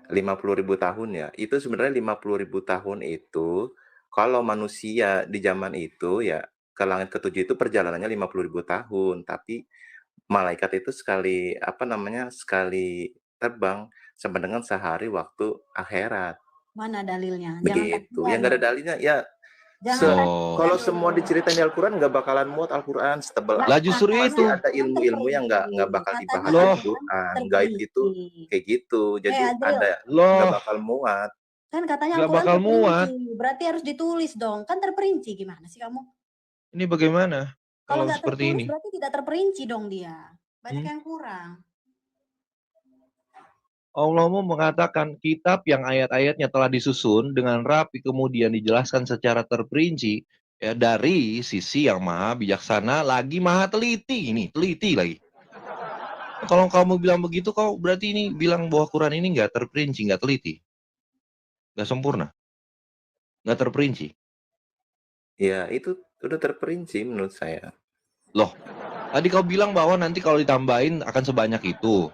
50.000 tahun ya. Itu sebenarnya 50.000 tahun itu kalau manusia di zaman itu ya ke langit ke-7 itu perjalanannya 50.000 tahun, tapi malaikat itu sekali sekali terbang sama dengan sehari waktu akhirat. Mana dalilnya? Jangan Begitu. kasihan Yang nggak ada dong. dalilnya ya. Jangan Kalau semua diceritain di Al-Quran nggak bakalan muat Al-Quran setebal Lah justru pasti itu. ada ilmu-ilmu yang nggak bakal dibahas Loh. di Quran. Gaib itu kayak gitu. Jadi Azril. ada Loh. nggak bakal muat. Kan katanya Nggak Al-Quran bakal muat. terperinci. Berarti harus ditulis dong. Kan terperinci. Gimana sih kamu? Ini bagaimana? Kalau Kalau nggak seperti tertulis ini. berarti tidak terperinci dong dia. Banyak yang kurang. Allahmu mengatakan kitab yang ayat-ayatnya telah disusun dengan rapi kemudian dijelaskan secara terperinci ya dari sisi yang maha bijaksana lagi maha teliti. Ini teliti lagi. Kalau kamu bilang begitu, kau berarti ini bilang bahwa Quran ini nggak terperinci, nggak teliti, nggak sempurna, nggak terperinci. Ya itu udah terperinci menurut saya. Loh, tadi kau bilang bahwa nanti kalau ditambahin akan sebanyak itu.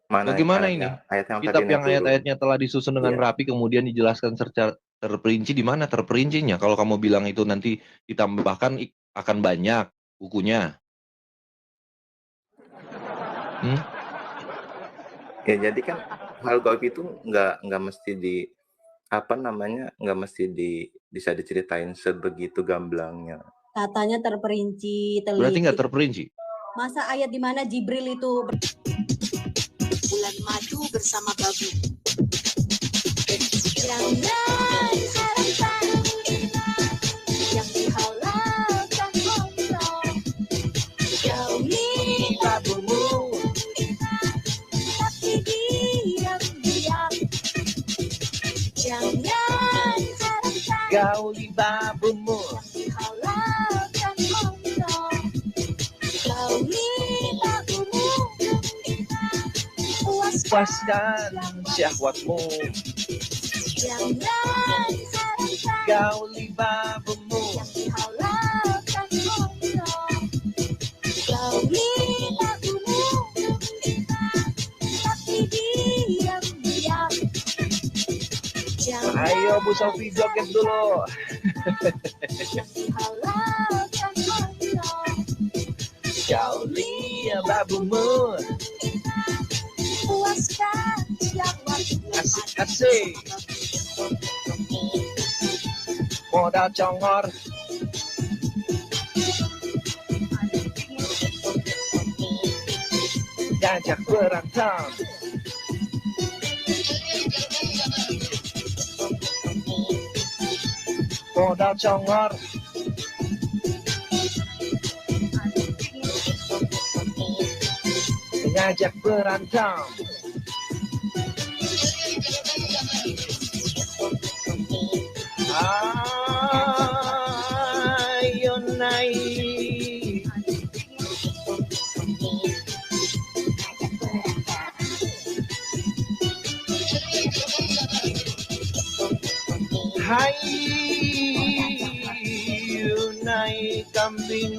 Mana Bagaimana ayat ini? ayat yang Kitab tadi yang naik turun? ayat-ayatnya telah disusun dengan Iya. rapi kemudian dijelaskan secara terperinci, di mana terperincinya? Kalau kamu bilang itu nanti ditambahkan akan banyak bukunya. Ya jadi kan hal gaib itu nggak mesti nggak mesti bisa diceritain sebegitu gamblangnya. Katanya terperinci, Berarti teliti. nggak terperinci. Masa ayat di mana Jibril itu bulan madu bersama babu. Jangan harapkan yang dihalalkan Allah. Jauhi babumu, tapi diam-diam. Jangan harapkan gauli babumu yang dihalalkan Allah. Jauhi puaskan syahwatmu, Jangan sarankan gauli babumu. yang dihalalkan Allah. Gauli lagumu gembira, tapi diam-diam. Jangan Ayo Bu Sofi joget dulu. yang dihalalkan Allah. Gauli babumu. Puaskan syahwatmu. Asik-asik. Modal congor. Diajak berantem. Modal congor. Diajak berantem. Ayo naik. Hai naik kambing.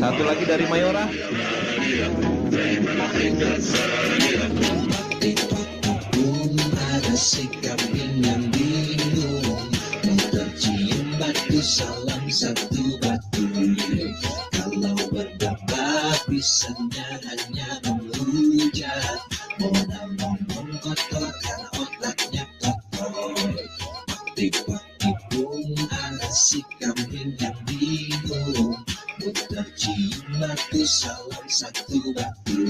Satu lagi dari Mayora. Ada si kambing yang bingung, tercium batu salam satu batu. Kalau berdebat bisanya hanya menghujat. Ngomong kotor karena otaknya kotor. Tiba-tiba ada si kambing yang bingung, tercium batu salam satu batu.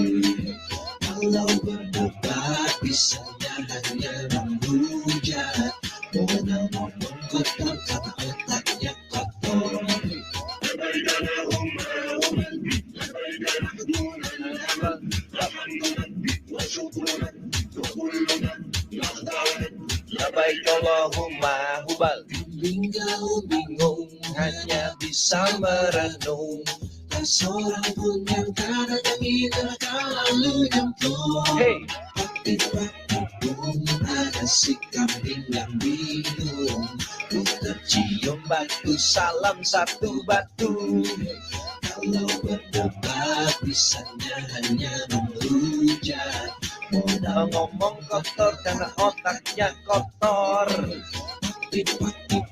Kalau berdebat bisanya hanya menghujat. Ngomong kotor karena otaknya kotor. Labaik Allahumma hubal. Bingung hanya bisa merenung. Tak seorang pun yang kadang ingat kalau nyemplung. Hey. Pun ada si kambing yang bingung, tercium batu salam satu batu. Kalau berdebat bisanya hanya menghujat. Ngomong kotor karena otaknya kotor.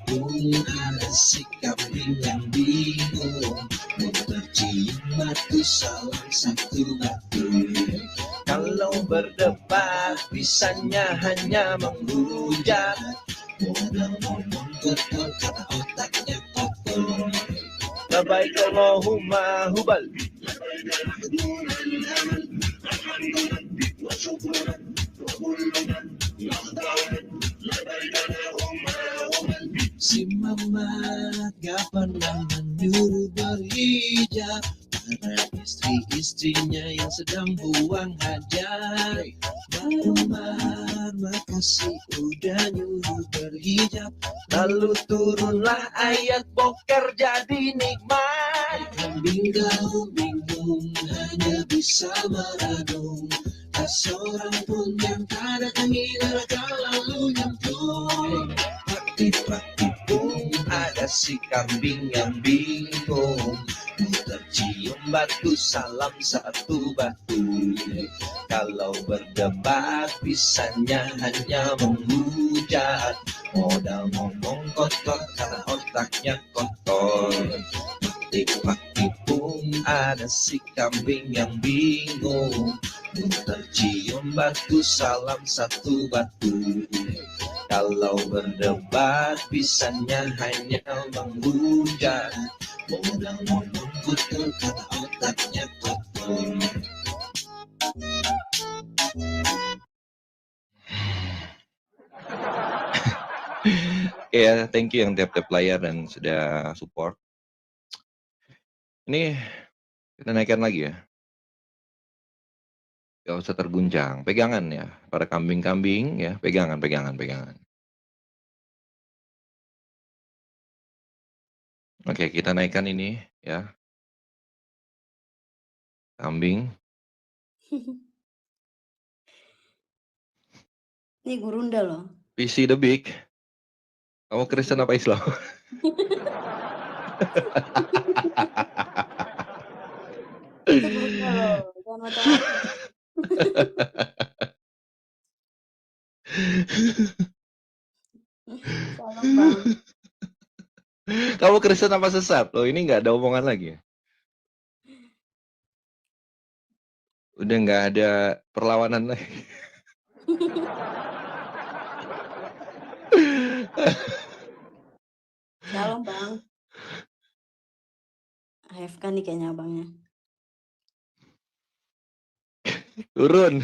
Pun ada si kambing yang bingung, tercium batu salam satu batu. Kalau berdebat bisanya hanya menghujat. Ngomong kotor karena otaknya kotor. Labaik Allahumma hubal. Si mama gak pernah menyuruh berhijab, karena istri-istrinya yang sedang buang hajat. Umar makasih udah nyuruh berhijab, Lalu turunlah ayat boker jadi nikmat. Bingung hanya bisa merenung. Tak seorang pun yang kadang mengira kalau nyemplung. Pun ada si kambing yang bingung, tercium batu salam satu batu. Kalau berdebat bisanya hanya menghujat. Modal ngomong kotor karena otaknya kotor. Pun ada si kambing yang bingung, tercium batu salam satu batu. Kalau berdebat bisanya hanya menghujat. Modal ngomong kotor karena otaknya kotor. Ya, thank you yang tap-tap layar dan sudah support. Ini kita naikkan lagi ya. Gak usah terguncang. Pegangan ya. Para kambing-kambing ya. Pegangan. Oke, kita naikkan ini ya. Kambing. Ini gurunda loh. PC the Big. Kamu Kristen apa Islam? Itu gurunda loh. Jangan macam-macam. Salam bang. Kamu Kristen apa sesat? Loh, ini nggak ada omongan lagi ya? Udah nggak ada perlawanan lagi. Shalom bang. AFK nih kayaknya abangnya. Turun.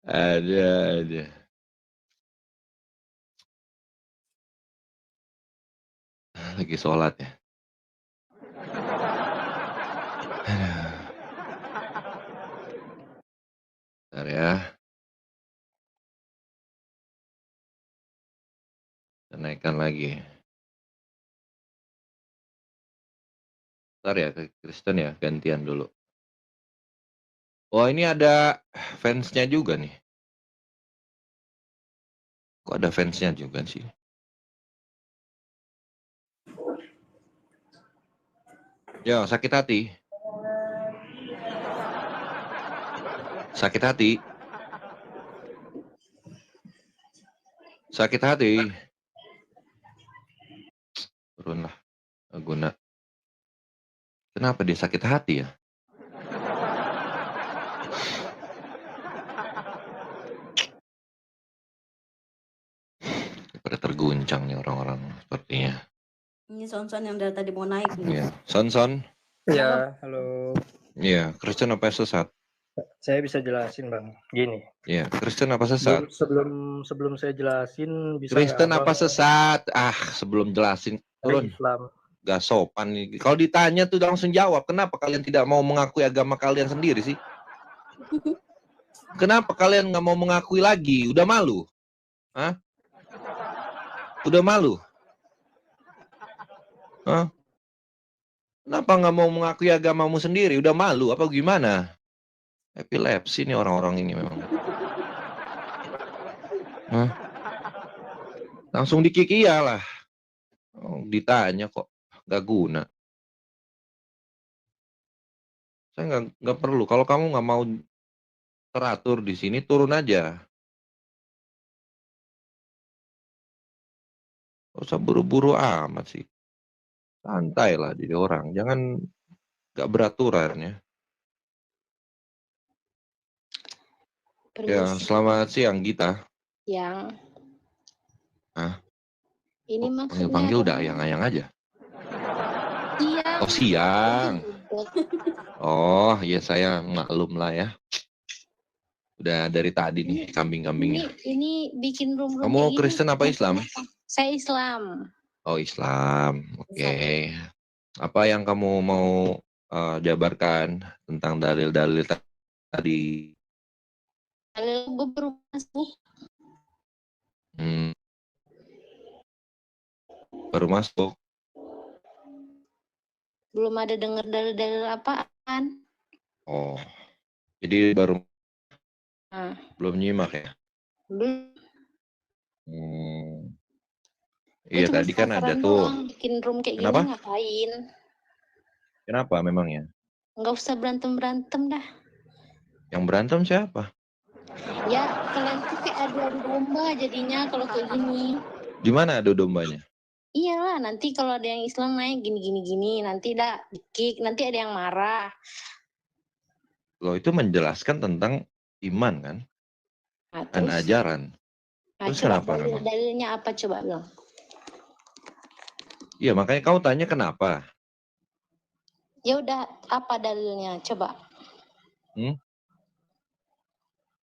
Ada. Lagi sholat ya. Bentar ya. Kita naikkan lagi. Bentar ya, ke Kristen ya, gantian dulu. Oh, ini ada fansnya juga nih. Kok ada fansnya juga sih? Ya, sakit hati. Sakit hati. Sakit hati. Turunlah. Guna. Kenapa dia sakit hati ya? Pada terguncang nih orang-orang sepertinya. Ini Son-Son yang dari tadi mau naik nih. Iya. Son. Ya, halo. Iya, Kristen apa sesat? Saya bisa jelasin, Bang. Gini. Iya, Kristen apa sesat? Sebelum saya jelasin bisa Kristen nggak, apa Bang? sesat? Sebelum jelasin turun. Islam. Gak sopan nih. Kalau ditanya tuh langsung jawab. Kenapa kalian tidak mau mengakui agama kalian sendiri sih? Kenapa kalian nggak mau mengakui lagi? Udah malu? Hah? Udah malu? Hah? Kenapa nggak mau mengakui agamamu sendiri? Udah malu apa gimana? Epilepsi nih orang-orang ini memang. Hah? Langsung dikiki ya lah. Oh, ditanya kok nggak guna. Saya nggak perlu. Kalau kamu nggak mau teratur di sini, turun aja. Gak usah buru-buru amat sih. Santai lah jadi orang. Jangan nggak beraturan ya. Ya, selamat siang Gita. Yang Hah? ini maksudnya Panggil-panggil udah ayang-ayang aja. Iya. Oh, siang. Oh, iya saya maklum lah ya. Udah dari tadi nih kambing-kambingnya. Ini bikin room Kamu Kristen apa Islam? Saya Islam. Oh, Islam. Oke. Apa yang kamu mau jabarkan tentang dalil-dalil tadi? Dalil gue baru masuk. Baru masuk. Belum ada dengar dalil-dalil apaan. Oh. Jadi baru Nah, belum nyimak ya? belum. Iya, Cuma tadi kan ada penasaran tuh. doang, bikin room kayak Kenapa? gini ngapain? Kenapa memangnya? Nggak usah berantem-berantem dah. Yang berantem siapa? Ya, kalian tuh kayak adu-adu domba jadinya kalau kayak gini. Di mana adu dombanya? Iyalah, nanti kalau ada yang Islam naik gini-gini, nanti dah di-kick, nanti ada yang marah. Loh, itu menjelaskan tentang iman kan? Nah, Dan terus? ajaran. Nah, Terus coba kenapa memang? dalilnya apa coba bilang? Iya, makanya kamu tanya kenapa? Ya udah, apa dalilnya? Coba.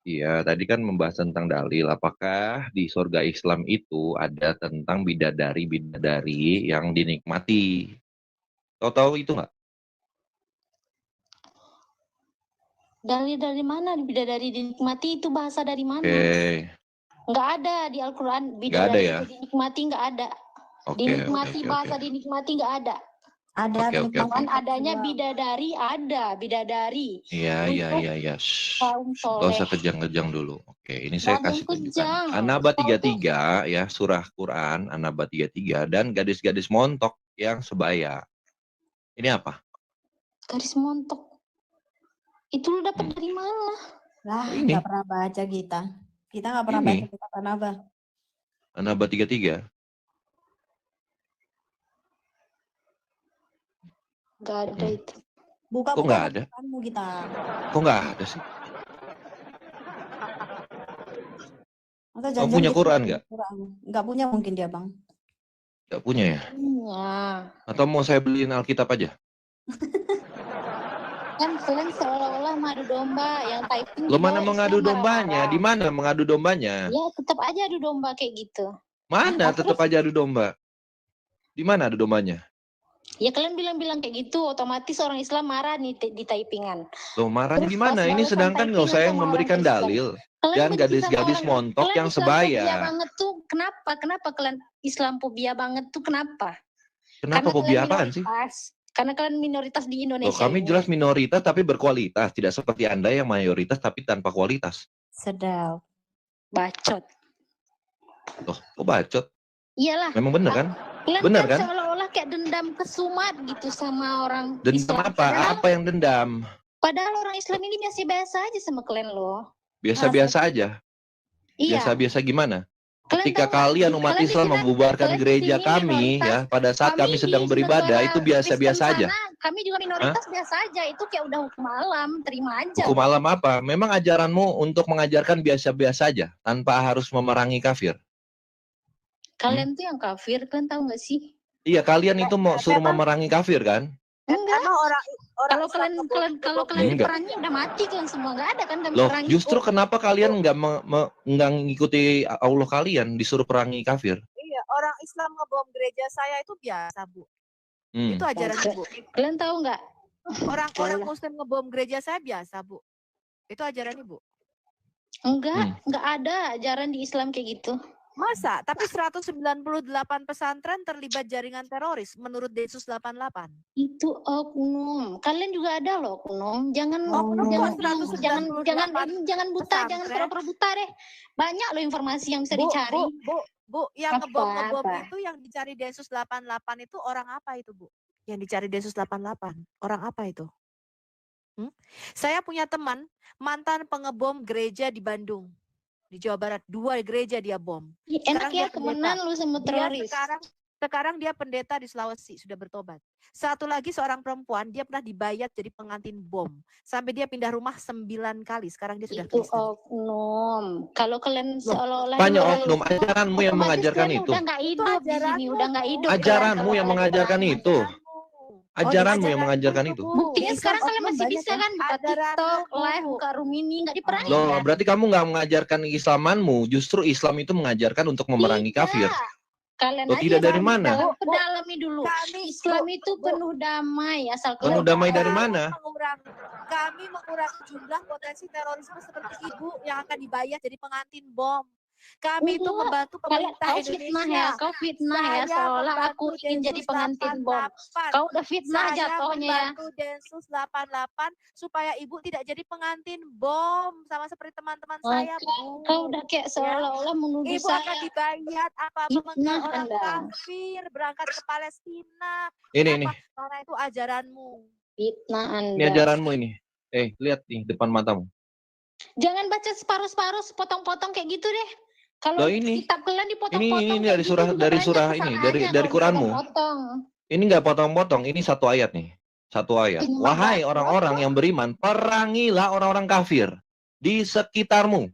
Iya, tadi kan membahas tentang dalil. Apakah di surga Islam itu ada tentang bidadari-bidadari yang dinikmati? Kau tahu itu nggak? Dari mana bidadari dinikmati, itu bahasa dari mana? Oke, Nggak ada di Al-Quran nggak ada bidadari ya? itu dinikmati, nggak ada. Oke, oke, Dinikmati, oke, bahasa oke. dinikmati nggak ada. Ada Oke, oke, Cuman oke. adanya bidadari, ada bidadari Iya, iya, untuk iya, iya. Shh. kaum Nggak soleh. usah kejang-kejang dulu. Oke, ini Nggak saya ada yang kasih tunjukkan. kejang. An-Naba Kau tuh 33 ya, surah Quran An-Naba 33 dan gadis-gadis montok yang sebaya. Ini apa? garis montok. Itu lu dapat Hmm. dari mana? Lah, Ini nggak pernah baca kita. Kita nggak pernah baca ini kitab An-Naba. An-Naba 33. Nggak ada Hmm. itu. Kok Buka-buka nggak ada? bacaan kita. Kok nggak ada sih? Masa Kamu jangan-jangan punya kita Quran nggak punya nggak? Quran? Nggak punya mungkin dia, Bang. Nggak punya ya? Iya. Atau mau saya beliin Alkitab aja? Kan kalian seolah-olah madu domba, yang typing Lo di mana bawah mengadu Islam dombanya? marah-marah. Di mana mengadu dombanya? Ya tetap aja adu domba kayak gitu. Mana Nah, tetap terus aja adu domba? Di mana adu dombanya? ya kalian bilang-bilang kayak gitu, otomatis orang Islam marah nih di typingan. Loh, marahnya Terus di pas mana? Ini balasan sedangkan nggak typingan saya tuh yang marah memberikan ke Islam. dalil Kalian dan benci sama gadis-gadis orang, montok kalian yang Islamophobia sebaya. banget tuh. Kenapa? Kenapa kalian Islamophobia banget tuh? Kenapa? Kenapa Karena kalian fobia apaan sih? minoritas. Karena kalian minoritas di Loh, Indonesia kami ini. jelas minoritas tapi berkualitas, tidak seperti Anda yang mayoritas tapi tanpa kualitas. Sedap. Bacot. Loh, kok bacot? Iyalah. Memang bener kan? Kalian Bener kan kan? seolah-olah kayak dendam kesumat gitu sama orang Dendam Islam. apa? Apa yang dendam? Padahal orang Islam ini biasa-biasa aja sama kalian loh. Biasa-biasa aja. Iya. Biasa-biasa gimana? Kalian Ketika tahu nggak? kalian umat Kalian di Islam sini- membubarkan kalian di gereja sini kami minoritas. ya pada saat kami Kami sedang di beribadah negara itu biasa-biasa Kristen aja. sana, kami juga minoritas biasa aja. Itu kayak udah hukum alam, terima aja. Hukum alam apa? Memang ajaranmu untuk mengajarkan biasa-biasa aja tanpa harus memerangi kafir. Kalian tuh yang kafir, kalian tahu nggak sih? Iya, kalian itu mau suruh memerangi kafir kan? Enggak. orang Kalau kalian Enggak. perangi udah mati kalian semua, nggak ada kan kami Loh, perangi. justru kenapa kalian nggak ngikuti Allah kalian disuruh perangi kafir? Iya, orang Islam ngebom gereja saya itu biasa, Bu. Hmm. Itu ajaran Bu. Kalian tahu nggak? Orang Muslim ngebom gereja saya biasa, Bu. Itu ajarannya, Bu. Enggak ada ajaran di Islam kayak gitu. Masa? Tapi 198 pesantren terlibat jaringan teroris menurut Densus 88. Itu oknum. Kalian juga ada loh oknum. Jangan Oknum jangan kok jangan 198 jangan buta, jangan pesantren. pura-pura buta deh. Banyak loh informasi yang bisa dicari. Bu, yang ngebom Apa? itu yang dicari Densus 88 itu orang apa itu, Bu? Yang dicari Densus 88. Orang apa itu? Saya punya teman mantan pengebom gereja di Bandung. Di Jawa Barat, 2 gereja dia bom. Enak ya temenan lu sama teroris. Sekarang dia pendeta di Sulawesi, sudah bertobat. Satu lagi seorang perempuan, dia pernah dibayat jadi pengantin bom. Sampai dia pindah rumah 9 kali. Sekarang dia sudah Itu Kristen. oknum. Kalau kalian seolah-olah Banyak ini oknum, ajaranmu yang mengajarkan kalian itu. udah nggak hidup di sini, udah nggak hidup. Ajaranmu yang mengajarkan itu. Ajaranmu yang mengajarkan itu. Buktinya sekarang kalian masih banyak bisa kan buka TikTok, live, buka room ini, nggak diperangi Loh, kan? berarti kamu nggak mengajarkan Islamanmu, justru Islam itu mengajarkan untuk memerangi kafir. Kalian Loh, aja tidak dari yang mana? pedalami dulu. Islam itu penuh damai, asal Penuh damai dari mana? Kami mengurangi jumlah potensi terorisme seperti ibu yang akan dibayar jadi pengantin bom. Kami itu membantu pemerintah kau fitnah Indonesia. ya, kau fitnah ya, Saya seolah aku membantu ingin jadi Densus pengantin bom. 88. Kau udah fitnah Saya jatuhnya ya. membantu Densus 88 supaya ibu tidak jadi pengantin bom sama seperti teman-teman saya, Bu. Kau udah kayak seolah-olah menuduh Ibu saya. akan dibayar apa Fitnah mengejar orang Anda. kafir berangkat ke Palestina. Ini. Karena itu ajaranmu. Fitnah Anda. Ini ajaranmu ini. Lihat nih depan matamu. Jangan baca separuh-separuh, sepotong-potong kayak gitu deh. Kalau Loh, ini. kitab kalian dipotong-potong Ini kayak dari gitu surah juga dari banyak surah ini, dari kesalahannya kalau Quranmu. dipotong-potong. Ini nggak potong-potong, ini satu ayat nih. Satu ayat. Ini Wahai membaca. orang-orang yang beriman, perangilah orang-orang kafir di sekitarmu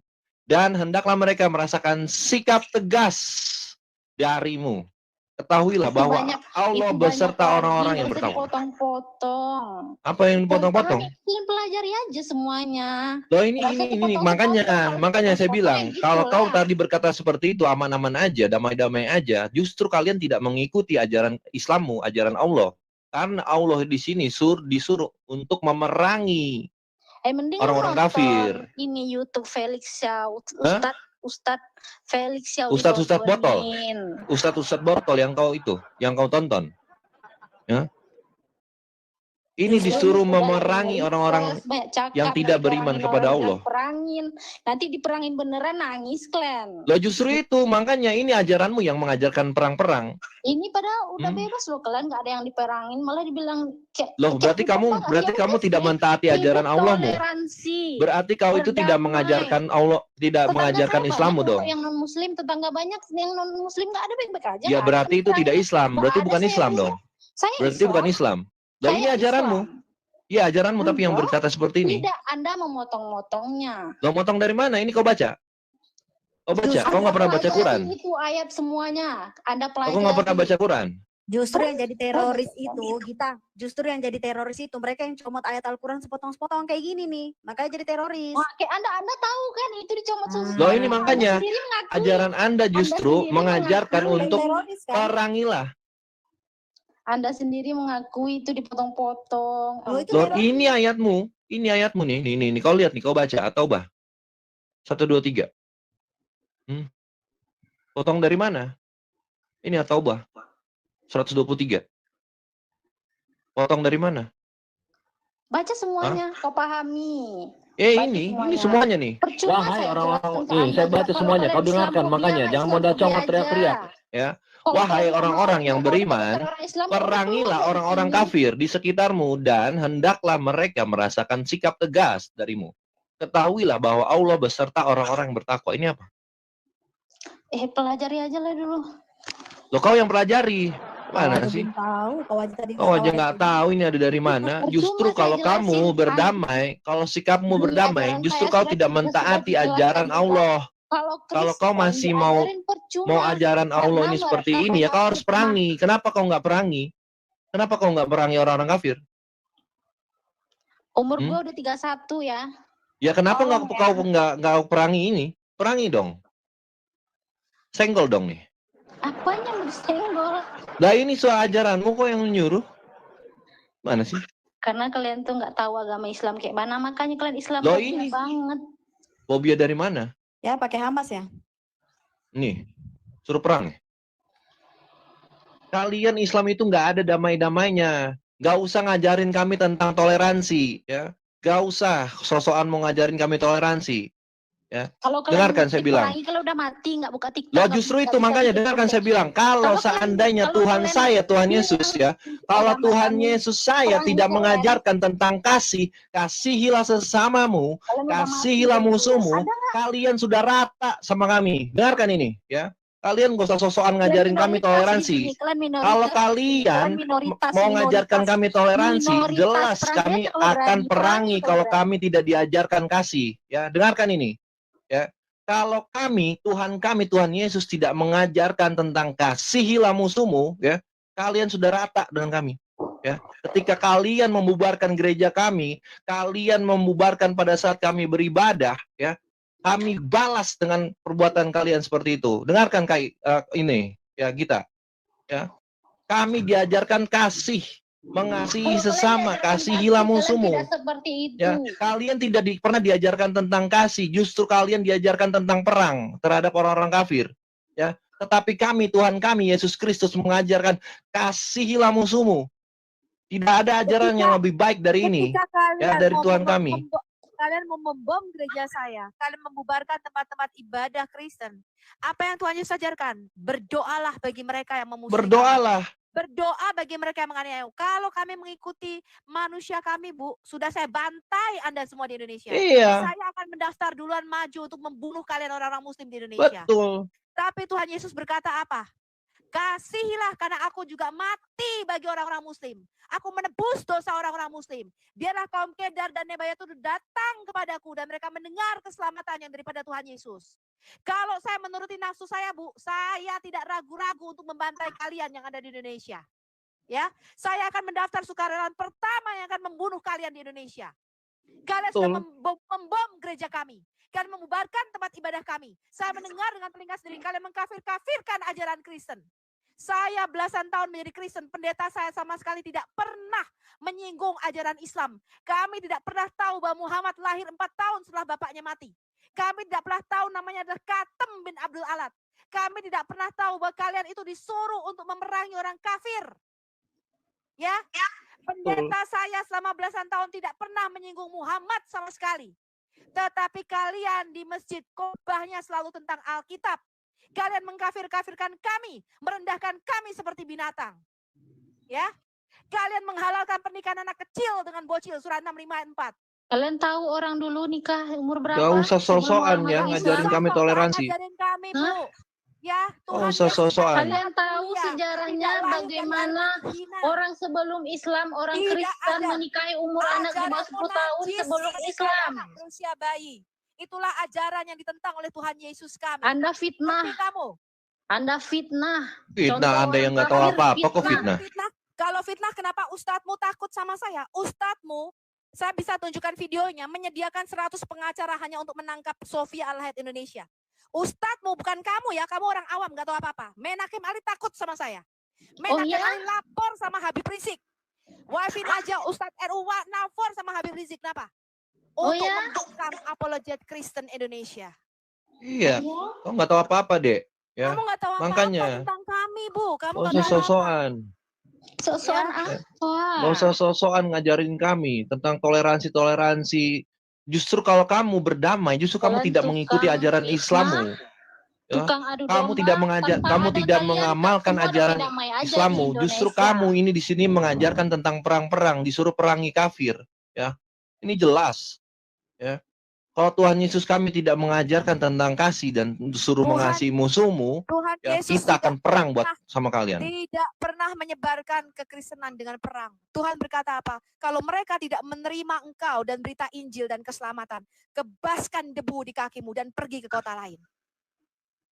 dan hendaklah mereka merasakan sikap tegas darimu. Ketahuilah Itu bahwa banyak, Allah itu banyak beserta lagi, orang-orang nggak yang usah bertakwa. dipotong-potong. Apa yang dipotong-potong? Kalian pelajari aja semuanya. Loh ini Nggak usah ini dipotong-sepotong. makanya Kalau saya dipotong-potong bilang ya kalau gitu kau lah. tadi berkata seperti itu aman-aman aja, damai-damai aja, justru kalian tidak mengikuti ajaran Islammu, ajaran Allah. Karena Allah di sini disuruh untuk memerangi Mending lu orang-orang nonton kafir. ini YouTube Felix Xiao, Hah? Ustadz Felix Xiao Ustadz botol. ditontonin. Ustadz botol yang kau tonton. Ya. Ini disuruh memerangi orang-orang yang tidak beriman kepada Allah. Perangin, nanti diperangin beneran nangis kalian. Loh justru itu, makanya ini ajaranmu yang mengajarkan perang-perang. Ini padahal udah bebas loh kalian, nggak ada yang diperangin, malah dibilang Loh berarti kamu tidak mentaati ajaran Allahmu. Toleransi. Berarti kau itu tidak mengajarkan Allah, tidak mengajarkan Islammu dong. Yang non Muslim tetangga banyak, yang non Muslim nggak ada baik-baik aja. Ya berarti itu tidak Islam, berarti bukan Islam dong. Berarti bukan Islam. Dan ini ajaranmu. Iya ajaranmu tapi yang berkata seperti ini. Tidak, Anda memotong-motongnya. Lo motong dari mana? Ini kau baca? Kau baca? Kau nggak pernah baca Quran? Itu ayat semuanya. Anda pelajari. Kau nggak pernah baca Quran? Justru yang jadi teroris itu mereka yang comot ayat Al-Quran sepotong-sepotong kayak gini nih, makanya jadi teroris. Wah, kayak Anda tahu kan itu dicomot susah. Loh ini makanya ajaran Anda justru mengajarkan untuk perangilah. Anda sendiri mengakui itu dipotong-potong. Loh ini ayatmu nih, nih kau lihat nih, kau baca At-Taubah 1, 2, 3. Potong dari mana? Ini At-Taubah 123. Potong dari mana? Baca semuanya, kau pahami. Ini semuanya nih. Wahai orang-orang, saya baca semuanya, kau dengarkan makanya, jangan mau congak teriak-teriak. Ya. Wahai orang-orang yang beriman, perangilah orang-orang kafir di sekitarmu dan hendaklah mereka merasakan sikap tegas darimu. Ketahuilah bahwa Allah beserta orang-orang yang bertakwa. Ini apa? Pelajari aja lah dulu. Loh kau yang pelajari. Mana sih? Kau aja nggak tahu ini ada dari mana. Justru kalau kamu berdamai, kalau sikapmu berdamai, justru kau tidak mentaati ajaran Allah. Kalau kau masih mau ajaran Allah ini seperti ini, ya kau harus perangi. Kenapa kau nggak perangi? Kenapa kau nggak perangi orang-orang kafir? Umur gua udah 31 ya. Ya kenapa nggak perangi ini? Perangi dong. Senggol dong nih. Apanya yang disenggol? Lah ini soal ajaranmu kok yang nyuruh? Mana sih? Karena kalian tuh nggak tahu agama Islam kayak mana, makanya kalian Islam Loh ini banget. Fobia dari mana? Ya pakai Hamas ya. Nih, suruh perang. Kalian Islam itu nggak ada damai-damainya. Nggak usah ngajarin kami tentang toleransi, ya. Nggak usah sosokan mau ngajarin kami toleransi, ya. Dengarkan saya bilang. Kalau udah mati nggak buka TikTok. Loh justru itu makanya dengarkan saya bilang. Kalau seandainya Tuhan saya, Tuhan Yesus ya, kalau Tuhan Yesus saya tidak mengajarkan tentang kasih, kasihilah sesamamu, kasihilah musuhmu, kalian sudah rata sama kami. Dengarkan ini, ya. Kalian gak usah sosokan ngajarin kami toleransi. Kalau kalian mau ngajarkan kami toleransi, jelas kami akan perangi kalau kami tidak diajarkan kasih. Ya, dengarkan ini. Ya, kalau Tuhan Yesus tidak mengajarkan tentang kasihilah musuhmu, ya, kalian sudah rata dengan kami. Ya, ketika kalian membubarkan gereja kami, kalian membubarkan pada saat kami beribadah, ya, kami balas dengan perbuatan kalian seperti itu. Dengarkan ini, ya kita, ya, kami diajarkan kasih, mengasihi sesama, kasihilah musuhmu. Ya, kalian tidak pernah diajarkan tentang kasih, justru kalian diajarkan tentang perang terhadap orang-orang kafir. Ya, tetapi kami, Tuhan kami Yesus Kristus mengajarkan kasihilah musuhmu. Tidak ada ajaran yang lebih baik dari ini, ya, dari Tuhan kami. Kalian mau membom gereja saya, kalian membubarkan tempat-tempat ibadah Kristen. Apa yang Tuhan Yesus ajarkan? Berdoalah bagi mereka yang memusuhi. Berdoalah. Berdoa bagi mereka yang menganiaya. Kalau kami mengikuti manusia kami, Bu, sudah saya bantai Anda semua di Indonesia. Iya. Saya akan mendaftar duluan maju untuk membunuh kalian orang-orang Muslim di Indonesia. Betul. Tapi Tuhan Yesus berkata apa? Kasihilah karena aku juga mati bagi orang-orang muslim. Aku menebus dosa orang-orang muslim. Biarlah kaum Kedar dan Nebaya itu datang kepadaku dan mereka mendengar keselamatan yang daripada Tuhan Yesus. Kalau saya menuruti nafsu saya, Bu, saya tidak ragu-ragu untuk membantai kalian yang ada di Indonesia. Ya, saya akan mendaftar sukarelawan pertama yang akan membunuh kalian di Indonesia. Kalian sudah membom gereja kami. Kalian membubarkan tempat ibadah kami. Saya mendengar dengan telinga sendiri kalian mengkafir-kafirkan ajaran Kristen. Saya belasan tahun menjadi Kristen, pendeta saya sama sekali tidak pernah menyinggung ajaran Islam. Kami tidak pernah tahu bahwa Muhammad lahir 4 tahun setelah bapaknya mati. Kami tidak pernah tahu namanya adalah Katem bin Abdul Alat. Kami tidak pernah tahu bahwa kalian itu disuruh untuk memerangi orang kafir. Ya, pendeta saya selama belasan tahun tidak pernah menyinggung Muhammad sama sekali. Tetapi kalian di masjid khotbahnya selalu tentang Alkitab. Kalian mengkafir-kafirkan kami, merendahkan kami seperti binatang. Ya, kalian menghalalkan pernikahan anak kecil dengan bocil, surah 6 5 ayat 4. Kalian tahu orang dulu nikah umur berapa? Gak usah sosokan ya, ngajarin kami toleransi. Ngajarin kami, Bu. Ya, Tuhan sosokan. Kalian tahu sejarahnya bagaimana orang sebelum Islam, orang Kristen menikahi umur anak di bawah 10 tahun sebelum Islam. Berusia bayi. Itulah ajaran yang ditentang oleh Tuhan Yesus kami. Anda fitnah. Kamu. Anda fitnah. Fitnah Anda yang nggak tahu apa-apa kok fitnah. Kalau fitnah kenapa ustadzmu takut sama saya? Ustadzmu, saya bisa tunjukkan videonya, menyediakan 100 pengacara hanya untuk menangkap Sofia Al-Hayat Indonesia. Ustadzmu bukan kamu ya, kamu orang awam nggak tahu apa-apa. Menakem Ali takut sama saya. Menakem Ali lapor sama Habib Rizik. Wafin aja Ustadz RU lapor sama Habib Rizik, kenapa? Untuk membungkam apologet Kristen Indonesia. Iya, kamu nggak tahu apa-apa, Dek. Ya, kamu nggak tahu makanya. apa-apa tentang kami, Bu. Kamu Gak nggak usah tahu sosokan. Sosokan apa? Gak usah sosokan ngajarin kami tentang toleransi. Justru kalau kamu berdamai, justru kamu tidak mengikuti ajaran Islammu. Ya, kamu tidak mengajar, kamu tidak mengamalkan ajaran Islammu. Justru kamu ini di sini mengajarkan tentang perang-perang, disuruh perangi kafir. Ya, ini jelas. Ya, kalau Tuhan Yesus kami tidak mengajarkan tentang kasih dan disuruh mengasihi musuhmu, ya, kita akan perang buat sama kalian. Tidak pernah menyebarkan kekristenan dengan perang. Tuhan berkata apa? Kalau mereka tidak menerima engkau dan berita Injil dan keselamatan, kebaskan debu di kakimu dan pergi ke kota lain.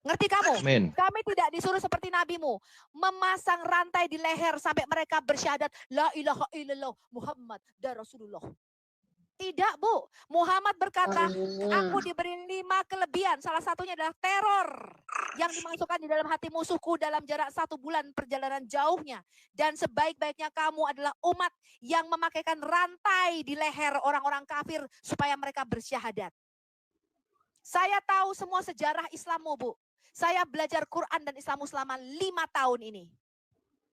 Ngerti kamu? Amen. Kami tidak disuruh seperti nabimu, memasang rantai di leher sampai mereka bersyahadat la ilaha illallah Muhammad dan Rasulullah. Tidak, Bu. Muhammad berkata, aku diberi 5 kelebihan. Salah satunya adalah teror yang dimasukkan di dalam hati musuhku dalam jarak 1 bulan perjalanan jauhnya. Dan sebaik-baiknya kamu adalah umat yang memakaikan rantai di leher orang-orang kafir supaya mereka bersyahadat. Saya tahu semua sejarah Islammu, Bu. Saya belajar Quran dan Islammu selama 5 tahun ini.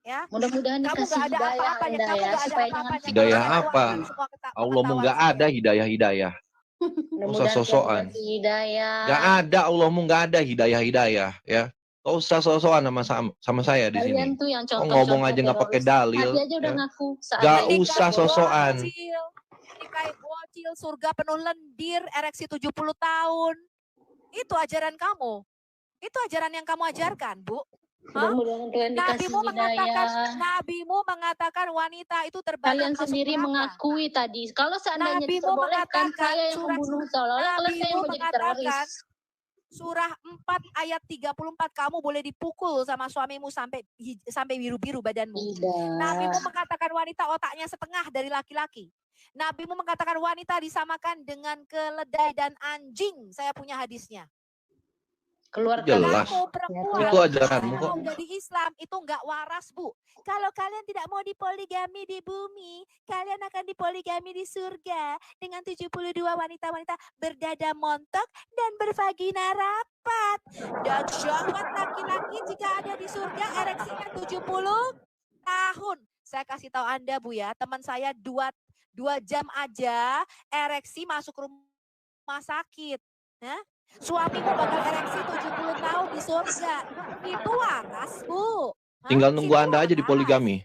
Ya, mudah-mudahan dikasih hidayah Anda ya, supaya jangan hidayah apa? Allahmu nggak ada hidayah. Usah sosokan. Nggak ada Allahmu, nggak ada hidayah. Ya, kau usah sosokan sama saya di sini. Kau ngomong aja nggak pakai dalil. Nggak usah sosokan. Nikahi bocil, surga penuh lendir, ereksi 70 tahun. Itu ajaran kamu. Itu ajaran yang kamu ajarkan, Bu. Nabimu mengatakan wanita itu terbakar. Kalian sendiri mengakui tadi. Kalau seandainya diperbolehkan, saya yang membunuh, seolah-olah saya yang menjadi teroris. Surah 4 ayat 34, kamu boleh dipukul sama suamimu sampai biru-biru badanmu. Nabimu mengatakan wanita otaknya setengah dari laki-laki. Nabimu mengatakan wanita disamakan dengan keledai dan anjing. Saya punya hadisnya. Jelas. Itu ajaranmu kok. Kalau dari Islam itu enggak waras, Bu. Kalau kalian tidak mau dipoligami di bumi, kalian akan dipoligami di surga dengan 72 wanita-wanita berdada montok dan bervagina rapat. Dan syahwat laki-laki jika ada di surga ereksinya 70 tahun. Saya kasih tahu Anda, Bu ya, teman saya 2 jam aja ereksi masuk rumah sakit. Nah, suamiku bakal ereksi 70 tahun di surga. Itu waras, Bu. Tinggal nunggu Anda aja di poligami.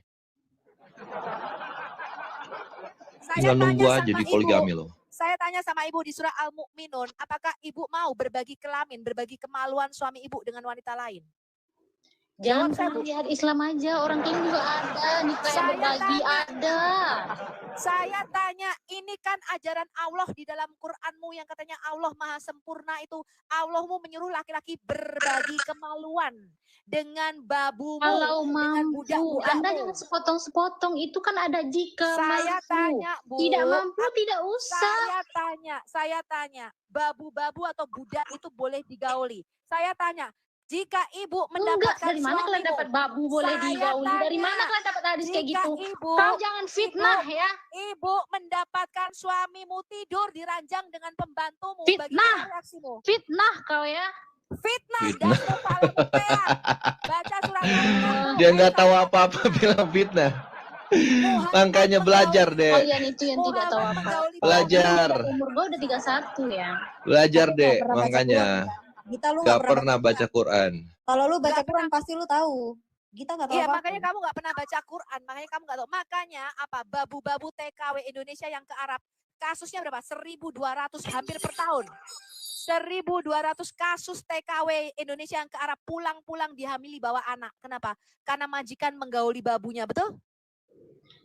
Tinggal nunggu aja di poligami loh. Saya tanya sama Ibu di surah Al-Mu'minun, apakah Ibu mau berbagi kelamin, berbagi kemaluan suami Ibu dengan wanita lain? Jangan Jawab saya, cuma Bu. lihat Islam aja, orang lain juga ada, nikah yang Saya berbagi tanya, ada. Saya tanya, ini kan ajaran Allah di dalam Qur'anmu yang katanya Allah Maha Sempurna itu. Allahmu menyuruh laki-laki berbagi kemaluan dengan babumu, Kalau dengan mampu, Anda budak-budakmu. jangan sepotong-sepotong. Itu kan ada jika Saya mampu. tanya, Bu. Tidak mampu, tidak usah. Saya tanya, babu-babu atau budak itu boleh digauli. Saya tanya, jika ibu Enggak, mendapatkan dari mana kalian suamimu, dapat babu boleh saya digauli? Dari tanya, mana kalian dapat hadis kayak jika gitu? ibu, Kau jangan fitnah ya. Ibu mendapatkan suamimu tidur di ranjang dengan pembantumu, Fitnah. bagaimana reaksimu? Fitnah kau ya. Fitnah, Fitnah. dasmu paling kupean. Baca surat Al-Kahf. Dia nggak tahu apa-apa bilang fitnah. Makanya belajar deh. Kalian itu yang tidak tahu apa. Belajar. Umur gue udah 31 ya. Belajar Tapi deh, nggak pernah baca makanya. Quran. Gita, lu Gak pernah baca Quran. Kalau lu baca Quran pasti lu tahu. Gita nggak tahu Iya, apa. makanya kamu nggak pernah baca Quran, makanya kamu nggak tahu. Makanya apa? Babu-babu TKW Indonesia yang ke Arab, kasusnya berapa? 1.200 hampir per tahun. 1.200 kasus TKW Indonesia yang ke Arab pulang-pulang dihamili bawa anak. Kenapa? Karena majikan menggauli babunya, betul?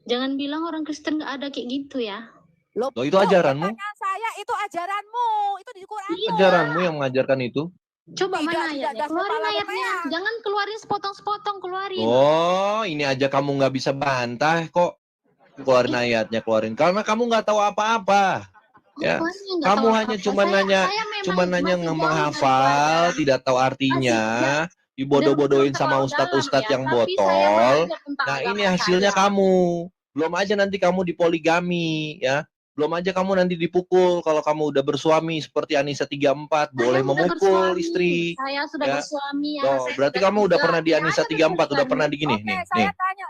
Jangan bilang orang Kristen nggak ada kayak gitu ya. Loh, itu ajaranmu? Pertanyaan saya, itu ajaranmu, itu di Quran. Ajaranmu yang mengajarkan itu? Coba Tidak, mana tidak, ayatnya? dasmu Keluarin paling ayatnya. kupean. Jangan keluarin sepotong-sepotong, keluarin. Oh, ini aja kamu nggak bisa bantah kok. Keluarin ayatnya, keluarin. Karena kamu nggak tahu apa-apa. Ya, Apanya nggak kamu tahu hanya apa-apa? cuma nanya, memang cuma nanya masih jauh menghafal, dari tidak tahu artinya, dibodoh-bodohin sama terlalu ustadz-ustadz dalam ya, yang tapi saya botol. belajar tentang Nah, ini agama hasilnya saya. kamu. Belum aja nanti kamu dipoligami, ya. Belum aja kamu nanti dipukul kalau kamu udah bersuami seperti Anissa 34, boleh Saya sudah memukul bersuami. istri. Saya sudah Ya. bersuami, anak Loh, saya berarti sudah kamu udah 3. pernah di Tidak Anissa ada 34, udah pernah di gini, Oke, nih. saya tanya.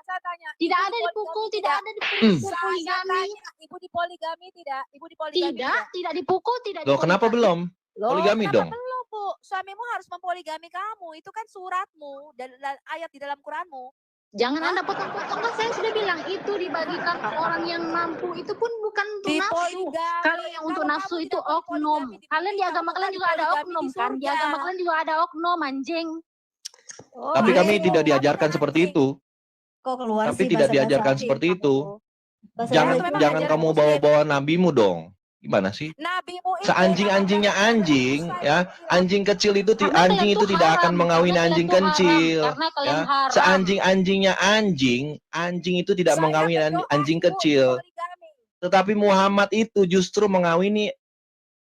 Tidak Ibu ada dipukul, dipoligami tidak ada Saya dipoligami. tanya, ibu dipoligami tidak? Ibu dipoligami Tidak dipukul, tidak Loh, kenapa dipoligami. belum? Loh, Poligami kenapa dong. belum, Bu? Suamimu harus mempoligami kamu. Itu kan suratmu dan ayat di dalam Quranmu. Jangan Anda potong-potong, kan saya sudah bilang itu dibagikan orang yang mampu, itu pun bukan untuk nafsu. Kalau yang untuk nafsu itu oknum. Kalian di agama kalian juga ada oknum kan? Di agama kalian juga ada oknum, anjing. Tapi kami tidak diajarkan seperti itu. Kok keluar Tapi sih tidak bahasa-bahasa diajarkan asing seperti kamu itu. tuh? Bahasa Jangan Arab itu jangan kamu bawa-bawa nabimu dong. Gimana sih? Nabimu itu Seanjing-anjingnya anjing, ya. Anjing kecil itu anjing itu tidak akan mengawini anjing kecil, ya. Seanjing-anjingnya anjing, anjing itu tidak mengawini anjing kecil. Tetapi Muhammad itu justru mengawini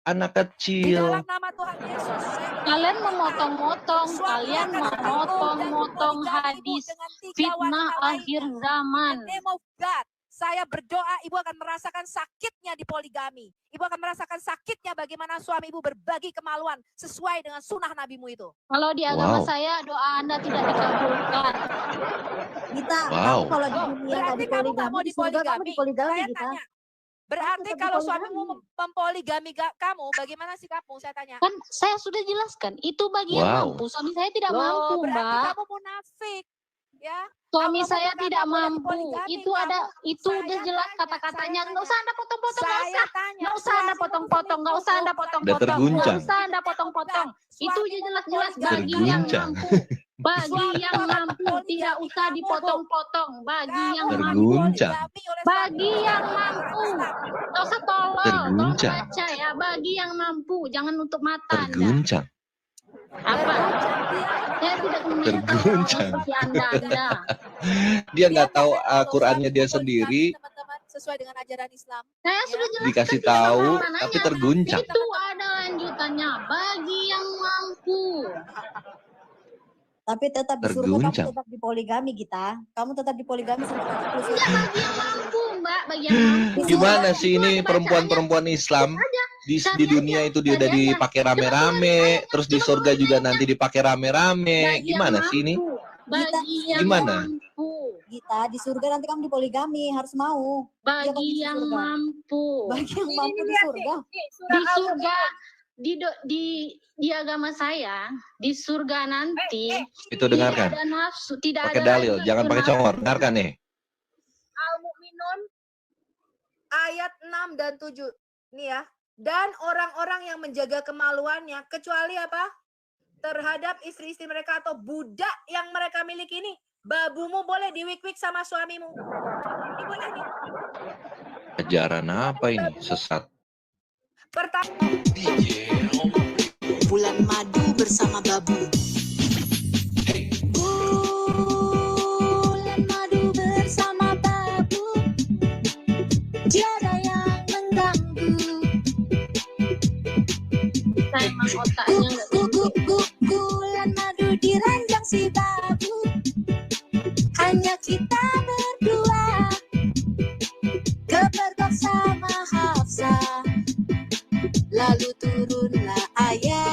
anak kecil. nama Tuhan Yesus. Kalian memotong-motong, kalian memotong-motong hadis fitnah akhir zaman. In the name of God, saya berdoa ibu akan merasakan sakitnya di poligami. Ibu akan merasakan sakitnya bagaimana suami ibu berbagi kemaluan sesuai dengan sunnah nabimu itu. Kalau di agama Wow. saya doa Anda tidak dikabulkan. Gita, Wow. kamu kalau di dunia nggak Berarti kamu nggak mau dipoligami, di surga kamu dipoligami. dipoligami, Saya Gita. tanya. Berarti tetap kalau dipoligami. suamimu mempoligami kamu, bagaimana sikapmu? Saya tanya. Kan saya sudah jelaskan, itu bagi yang Wow. mampu. Suami saya tidak Loh, mampu, berarti Mbak. kamu munafik. Ya. Suami Allah saya berkata tidak boleh mampu. dipoligami, Itu ada, itu udah jelas kata-katanya. Nggak usah Anda potong-potong, nggak Saya usah. tanya, Nggak usah Anda potong-potong, nggak usah Anda potong-potong. Udah terguncang. Nggak usah Anda potong-potong. Itu udah jelas-jelas bagi yang Terguncang. mampu. Bagi yang mampu, tidak usah dipotong-potong. Bagi yang mampu. Terguncang. Bagi yang mampu. Nggak usah tolol. Tolong Terguncang. baca ya. Bagi yang mampu. Jangan untuk mata Anda. Terguncang. Apa? Saya tidak meminta Terguncang. seperti Anda. Dia nggak tahu Qurannya dia sendiri, teman-teman sesuai dengan ajaran Islam. Saya sudah jelaskan dikasih di tahu, mana-mananya. tapi terguncang. Itu ada lanjutannya. Bagi yang mampu. Tapi tetap di surga kamu Terguncang. tetap dipoligami, Gita. Kamu tetap dipoligami sama kakakku. Enggak, bagi yang mampu, Mbak. Bagi yang mampu. Gimana sih ini perempuan-perempuan Islam di dunia itu dia udah dipakai rame-rame, terus di surga juga nanti dipakai rame-rame. Gimana sih ini? Bagi yang Gimana? mampu. Gita, di surga nanti kamu dipoligami, harus mau. Iya, Bagi yang mampu. Bagi yang mampu di surga. Di surga, di agama saya, di surga nanti Itu dengarkan. tidak ada nafsu, tidak Pakai ada dalil, lagi jangan pakai nafsu. congor. Dengarkan nih. Al-Mu'minun ayat 6 dan 7. Nih ya. Dan orang-orang yang menjaga kemaluannya kecuali apa? terhadap istri-istri mereka atau budak yang mereka miliki ini. Babumu boleh diwik-wik sama suamimu. Ini boleh nih. Ajaran apa ini? Sesat. Bulan madu bersama babu. Bulan madu bersama babu, tiada yang mengganggu. Emang otaknya Bulan madu di ranjang si babu, hanya kita berdua, kepergok sama Hafsa, lalu turunlah ayat.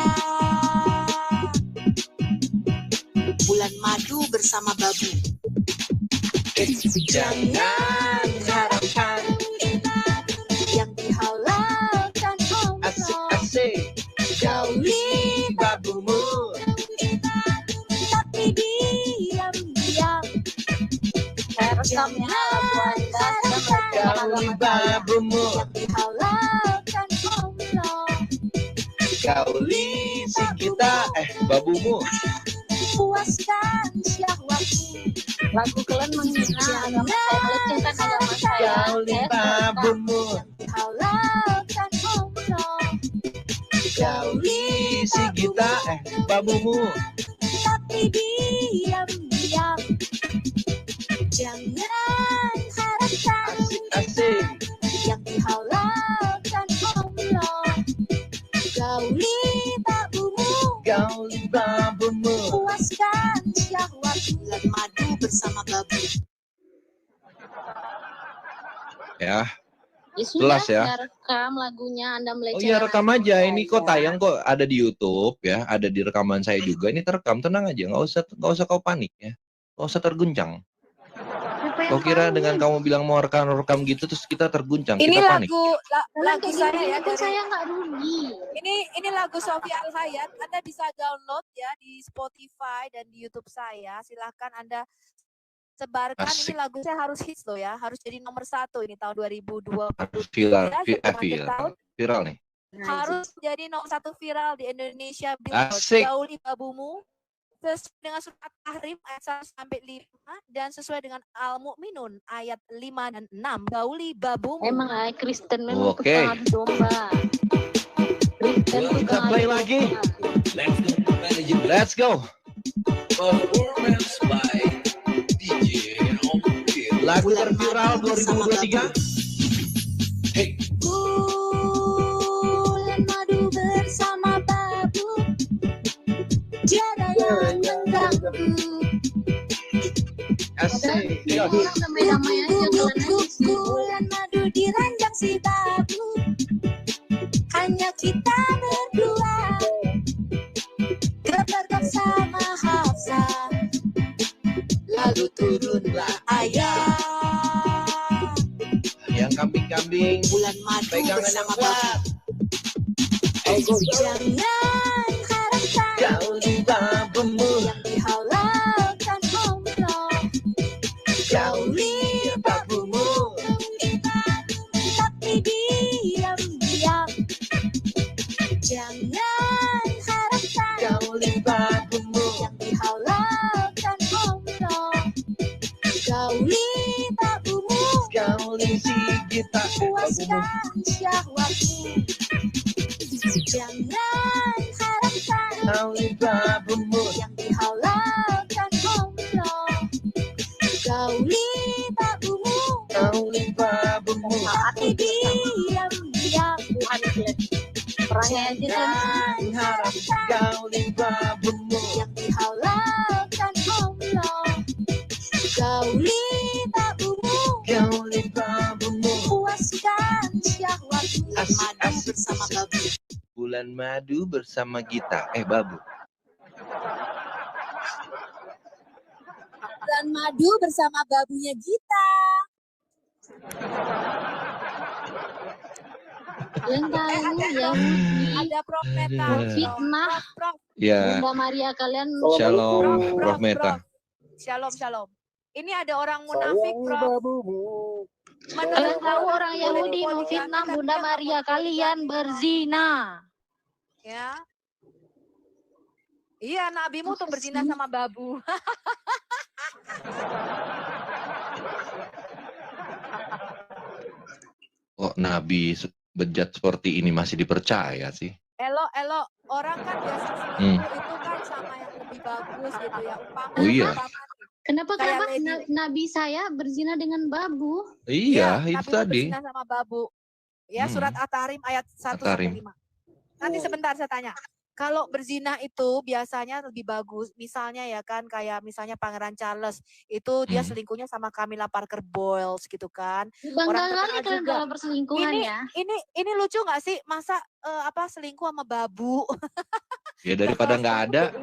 Bulan madu bersama babu. Jangan harapkan yang dihalalkan Allah. Asik-asik. Gauli babumu, tapi diam-diam. Jangan harapkan gauli babumu yang dihalalkan Allah. Gauli si kita, babumu. Puaskan syahwatmu. lagu kalian menghina agama saya, melecehkan agama saya. Gauli babumu. Halalkan Allah. Gauli si kita, babumu. Tapi diam-diam. Jangan harapkan Asik. yang dihalalkan Allah. Gauli babumu, Gauli babumu. puaskan syahwat. Bulan madu bersama babu. Ya, Ya sudah, jelas ya. rekam lagunya Anda Oh melecehkan. iya, rekam aja. Ini kok tayang kok ada di YouTube ya, ada di rekaman saya juga. Ini terekam, tenang aja, nggak usah kau panik ya, nggak usah terguncang. Kau kira dengan kamu bilang mau rekam gitu terus kita terguncang, Ini kita panik. lagu saya ya, Kan saya nggak rugi. Ini lagu Sofi Al-Hayat. Anda bisa download ya di Spotify dan di YouTube saya. Silahkan Anda sebarkan. Asik. Ini lagu saya harus hits loh ya, harus jadi nomor 1 ini tahun 2020. Harus viral nih. Harus jadi nomor 1 viral di Indonesia. Billboard. Asik. Gauli babumu sesuai dengan surat Tahrim ayat 1 sampai 5 dan sesuai dengan Al-Mu'minun ayat 5 dan 6. Gauli babumu. Emang Kristen memang Oke. tukang adu domba. Kristen Kita tukang play adu lagi. domba. Let's go. Lagu terviral 2023. Bulan madu bersama babu, tiada yang mengganggu. Asik. Orang damai-damai aja kalian aja sih. Bulan madu di ranjang si babu, hanya kita berdua, kepergok sama Hafsa, lalu turunlah ayat. Yang kambing-kambing. Bulan madu Pegangan yang bersama kuat. babu. Jangan harapkan Gauli babumu. yang dihalalkan Allah. Gauli babumu. Tapi diam-diam. Jangan harapkan Gauli babumu. yang dihalalkan Allah. Gauli babumu, Gauli si kita, babumu. puaskan syahwatmu. Jangan harapkan Gauli babumu. yang dihalalkan Allah. Gauli babumu, Gauli babumu. tapi diam-diam. Tuhan perangnya aja kan. Jangan harap gauli babumu. Yang dihalalkan Allah. Gauli babumu, Gauli babumu. puaskan syahwatmu. Asik, Madu asik, bersama asik. babu. Bulan madu bersama kita. Babu. Bulan madu bersama babunya Gita. Kalian tahu Yahudi Ada Prof Meta. fitnah Prof. Ya. Bunda Maria kalian. Shalom, Prof Meta. Shalom, shalom. Ini ada orang munafik, Prof. Kalian tahu orang Yahudi memfitnah Bunda Maria kalian berzina. Ya. Iya, nabimu tuh berzina sama babu. Kok nabi bejat seperti ini masih dipercaya sih? Elo, orang kan biasa selingkuh itu kan sama yang lebih bagus gitu ya. Oh iya. Kenapa Kayak nabi saya berzina dengan babu? Iya, itu nabimu tadi. berzina sama babu. Ya, surat At-Tahrim ayat 1 sampai 5. Nanti sebentar saya tanya. Kalau berzina itu biasanya lebih bagus. Misalnya ya kan kayak misalnya Pangeran Charles itu dia selingkuhnya sama Camilla Parker Bowles gitu kan. Bangga kali kalian dalam perselingkuhan ya. Ini lucu nggak sih masa selingkuh sama babu? Ya daripada nggak ada.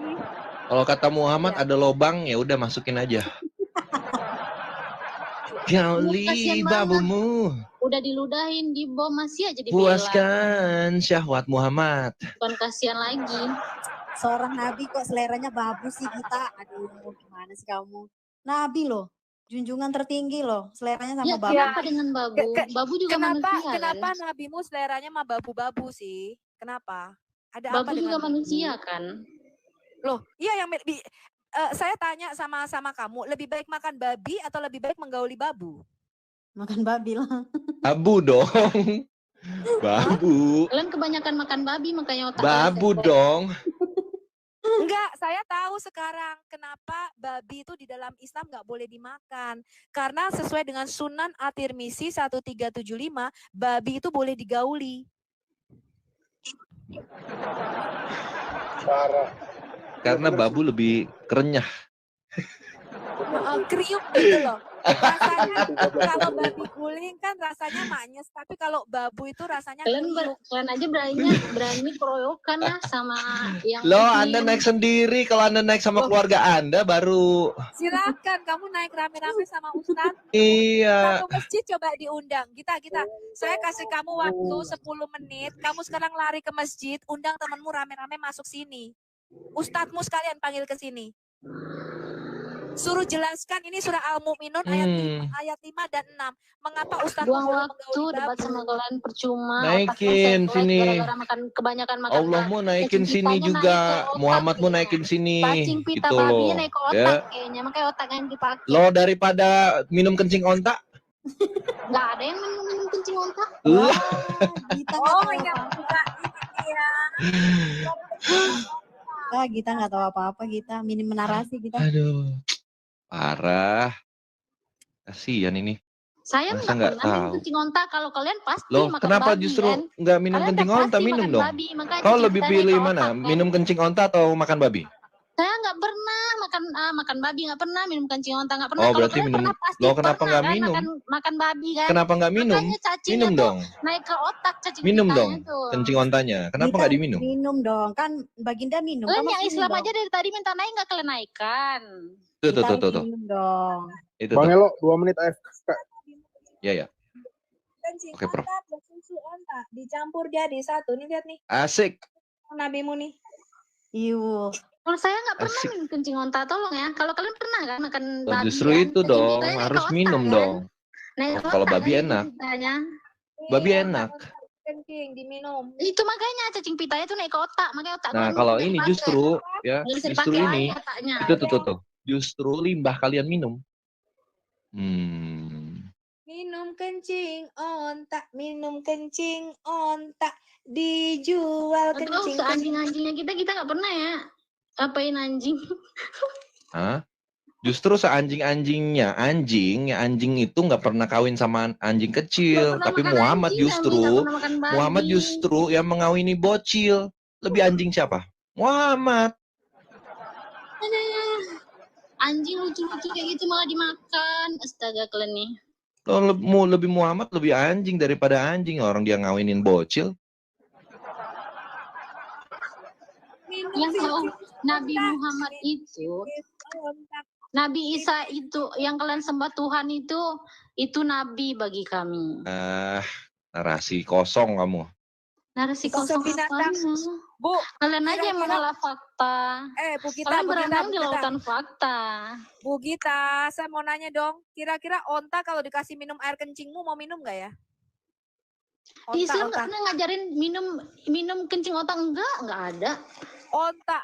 Kalau kata Muhammad ada lobang ya udah masukin aja. Kali babumu. Udah diludahin di bom masih aja dibela. Puaskan syahwat Muhammad. Bukan kasihan lagi. Seorang nabi kok seleranya babu sih kita. Aduh, gimana sih kamu? Nabi loh, junjungan tertinggi loh, seleranya sama babu. Kenapa dengan babu? Babu juga manusia. Kenapa nabimu seleranya sama babu-babu sih? Kenapa? Ada babu apa dengan juga manusia kan? Loh, iya yang saya tanya sama kamu, lebih baik makan babi atau lebih baik menggauli babu? Makan babi lah. Babu dong. Babu. Kalian kebanyakan makan babi makanya otak. Babu dong. Enggak, saya tahu sekarang kenapa babi itu di dalam Islam nggak boleh dimakan. Karena sesuai dengan Sunan At-Tirmizi 1375, babi itu boleh digauli. Parah. Karena babu lebih kerenyah. Kriuk gitu loh. Rasanya kalau babi guling kan rasanya manis, tapi kalau babu itu rasanya kalian aja berani keroyokan lah sama yang Loh, Anda naik sendiri. Kalau Anda naik sama keluarga Anda baru. Silakan kamu naik rame-rame sama Ustaz. Iya. Satu masjid coba diundang. Kita. Saya kasih kamu waktu 10 menit. Kamu sekarang lari ke masjid, undang temanmu rame-rame masuk sini. Ustadzmu sekalian panggil ke sini. Suruh jelaskan ini surah Al-Mu'minun ayat 5 dan 6. Mengapa Ustadz buang waktu debat sama kalian percuma. Naikin sini. Kebanyakan makan. Allah mau naikin sini juga. Muhammad mau naikin sini. Cacing pita gitu babi loh. naik ke otak kayaknya. Makanya otak yang dipakai. Lo daripada minum kencing onta. Nggak ada yang minum kencing onta. Oh yang buka ini ya. Kita nggak tahu apa-apa, kita minim narasi kita. Aduh, parah. Kasihan ini. Saya nggak pernah minum kencing onta. Kalau kalian pasti Loh, makan kenapa babi, justru kan? nggak minum kencing onta? Minum dong. Kau lebih pilih mana? Minum kencing onta atau makan babi? Saya nggak pernah makan babi, nggak pernah minum kencing onta, nggak pernah. Oh, berarti minum. Lo kenapa nggak kan, minum? Makan babi kan? Kenapa nggak minum? Minum dong. Naik ke otak cacing minum pitanya dong. tuh. Kencing ontanya. Kenapa nggak diminum? Minum dong, kan Baginda minum. Kalian yang Islam aja dari tadi minta naik nggak kalian naikkan. Tuh. Minum dong. Itu Bang Elo, 2 menit AFK. Ya. Kencing Oke, Prof. onta plus susu onta dicampur jadi satu. Nih lihat nih. Asik. Nabimu nih. Iu. Kalau saya nggak pernah minum kencing onta, tolong ya. Kalau kalian pernah kan makan babi? Justru kan? itu dong, harus minum kan? dong. Naik Kalau otak babi kan enak. pitanya. Babi enak. Kencing diminum. Itu makanya cacing pitanya tuh naik ke otak, makanya otak. Nah, kalau ini justru ya, justru ini. Tuh. Justru limbah kalian minum. Minum kencing onta, dijual kencing. Anjing-anjingnya kita nggak pernah ya. Apain anjing? Hah? Justru seanjing-anjingnya anjing itu nggak pernah kawin sama anjing kecil, tapi Muhammad justru yang mengawini bocil. Lebih anjing siapa? Muhammad. Anjing lucu-lucu kayak gitu malah dimakan. Astaga kalian nih. Lebih Muhammad lebih anjing daripada anjing, orang dia ngawinin bocil. Yang kalau Nabi Muhammad itu, Nabi Isa itu yang kalian sembah Tuhan itu nabi bagi kami. Narasi kosong kamu. Narasi kosong binatang. Bu, kalian aja yang mengolah fakta. Bu Gita, kalian berenang di lautan fakta. Bu Gita, saya mau nanya dong, kira-kira onta kalau dikasih minum air kencingmu mau minum nggak ya? Di Islam nggak pernah ngajarin minum kencing onta, enggak ada. Onta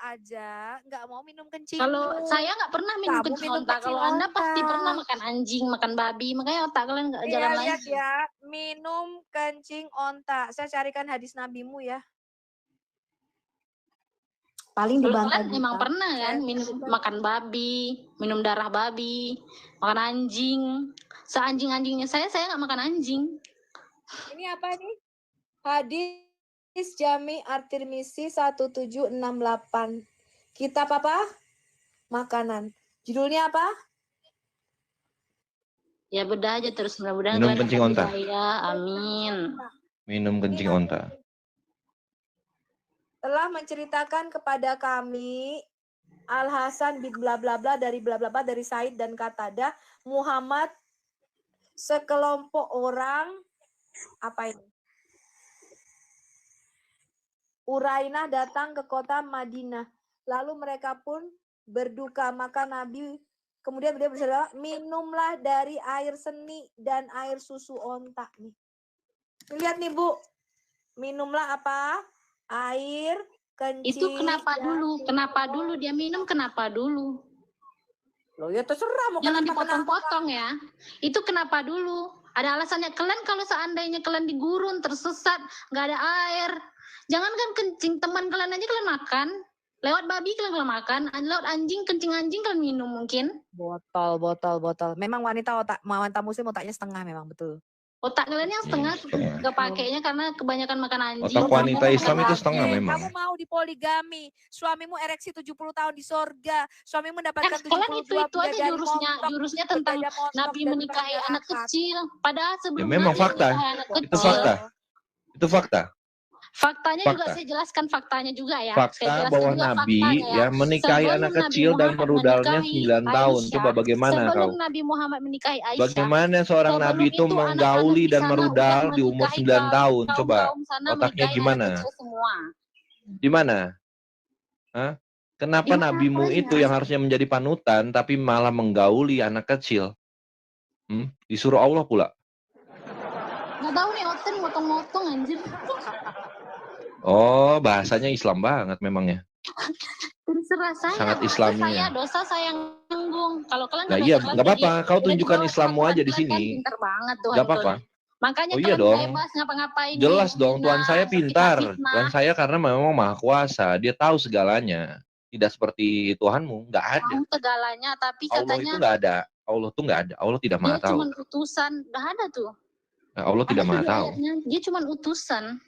aja nggak mau minum kencing. Kalau saya nggak pernah minum kencing onta. Kalau Anda pasti pernah makan anjing, makan babi, makanya otak kalian nggak jalan Lihat lagi. ya, minum kencing onta. Saya carikan hadis nabimu ya. Paling dibantah Kalian emang pernah kan minum makan babi, minum darah babi, makan anjing. Seanjing-anjingnya saya nggak makan anjing. Ini apa nih? Hadis Jami At-Tirmizi 1768. Kitab apa? Makanan. Judulnya apa? Ya beda aja terus mudah-mudahan Minum kalian kencing dapat onta. hidayah. Amin. Minum kencing onta. Telah menceritakan kepada kami Al Hasan bin bla bla bla dari bla bla bla dari Said dan Qatadah Muhammad sekelompok orang apa ini? Urainah datang ke kota Madinah. Lalu mereka pun berduka. Maka Nabi kemudian beliau bersabda, minumlah dari air seni dan air susu onta nih. Lihat nih Bu, minumlah apa? Air kencing. Itu kenapa dulu? Kenapa dulu dia minum? Kenapa dulu? Loh ya terserah mau jangan kenapa, dipotong-potong ya. Itu kenapa dulu? Ada alasannya. Kalian kalau seandainya kalian di gurun tersesat, nggak ada air, jangankan kencing teman kalian aja kalian makan. Lewat babi kalian makan, lewat anjing, kencing anjing kalian minum mungkin. Botol. Memang wanita muslim otaknya setengah memang betul. Otak kalian yang setengah kepakainya karena kebanyakan makan anjing. Otak wanita Islam itu setengah memang. Kamu mau dipoligami, suamimu ereksi 70 tahun di sorga, suamimu mendapatkan 72 kalian itu aja jurusnya tentang Nabi menikahi anak kecil. Padahal sebelum ya, memang Nabi fakta. menikahi anak kecil. Itu fakta. Faktanya juga saya jelaskan faktanya juga ya. Fakta bahwa Nabi ya menikahi anak kecil dan merudalnya 9 tahun. Coba bagaimana sebelum kau? Nabi Muhammad menikahi Aisyah. Bagaimana seorang Nabi itu menggauli dan merudal di umur 9 tahun? Coba otaknya gimana? Di mana? Hah? Kenapa nabimu itu yang harusnya menjadi panutan tapi malah menggauli anak kecil? Disuruh Allah pula. Nggak tahu nih Oten motong-motong anjir. Oh, bahasanya Islam banget memangnya. Terserah saya. Sangat Islaminya. Dosa saya yang nanggung. Kalau kalian Nah iya, nggak apa-apa. Kau tunjukkan Islammu aja di sini. Pintar banget Tuhan. Nggak apa-apa. Makanya oh iya dong. Bebas ngapa-ngapain. Jelas dong, Tuhan saya pintar. Tuhan saya karena memang maha kuasa. Dia tahu segalanya. Tidak seperti Tuhanmu, nggak ada. Tahu segalanya, tapi Allah katanya. Itu nggak ada. Allah tuh nggak ada. Allah tidak maha tahu. Dia cuma utusan. Nggak ada tuh. Nah, Allah tidak maha tahu. Dia cuma utusan.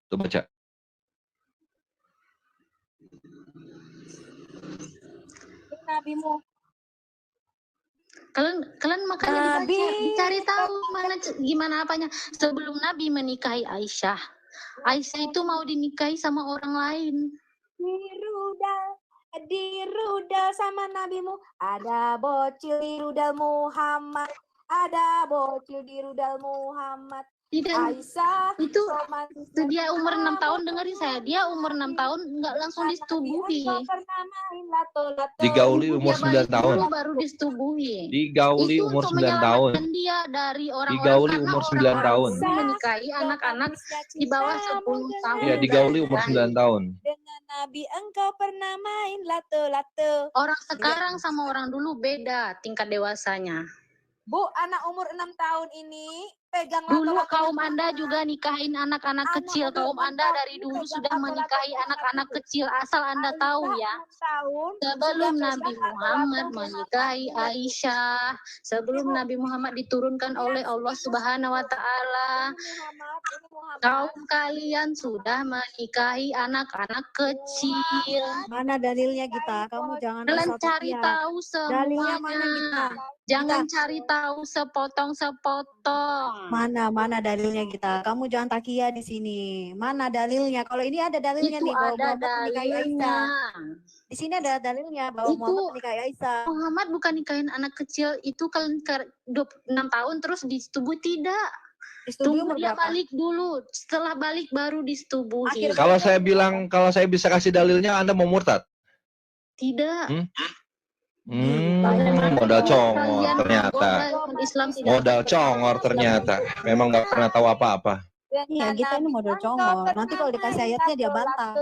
Tuh baca. Nabimu. Kalian makanya dicari tahu gimana apanya. Sebelum Nabi menikahi Aisyah, Aisyah itu mau dinikahi sama orang lain. Di rudal sama nabimu ada bocil di rudal Muhammad. Ada bocil di rudal Muhammad. Tidak, Aisyah itu dia umur 6 tahun, dengerin saya, dia umur 6 tahun nggak langsung disetubuhi. Digauli umur 9 tahun. Baru disetubuhi. Digauli umur 9 tahun. Dia dari orang-orang digauli umur 9 tahun. Menikahi anak-anak di bawah 10 tahun. Iya, digauli umur 9 tahun. Dengan Nabi engkau pernah main lato-lato. Orang sekarang sama orang dulu beda tingkat dewasanya. Bu, anak umur 6 tahun ini pegang dulu kaum Anda juga nikahin anak-anak kecil. Kaum Anda dari dulu sudah menikahi anak-anak kecil. Asal Anda tahu ya. Sebelum Nabi Muhammad menikahi Aisyah, sebelum Nabi Muhammad diturunkan oleh Allah Subhanahu wa taala, kaum kalian sudah menikahi anak-anak kecil. Mana dalilnya kita? Kamu jangan kalian cari tahu semuanya. Dalilnya mana kita? Jangan cari tahu sepotong-sepotong. Mana dalilnya kita? Kamu jangan takia di sini. Mana dalilnya? Kalau ini ada dalilnya itu nih bahwa ada Muhammad menikahi Aisyah. Di sini ada dalilnya bahwa Muhammad menikahi Aisyah. Muhammad bukan nikahin anak kecil itu kalian 26 tahun terus disetubuhi, tidak. Tunggu dia balik dulu. Setelah balik baru disetubuhi. Kalau saya bilang, kalau saya bisa kasih dalilnya, Anda mau murtad? Tidak. Modal congor ternyata. Modal congor ternyata. Memang nggak pernah tahu apa-apa. Iya, kita ini model congor. Nanti kalau dikasih ayatnya dia bantah.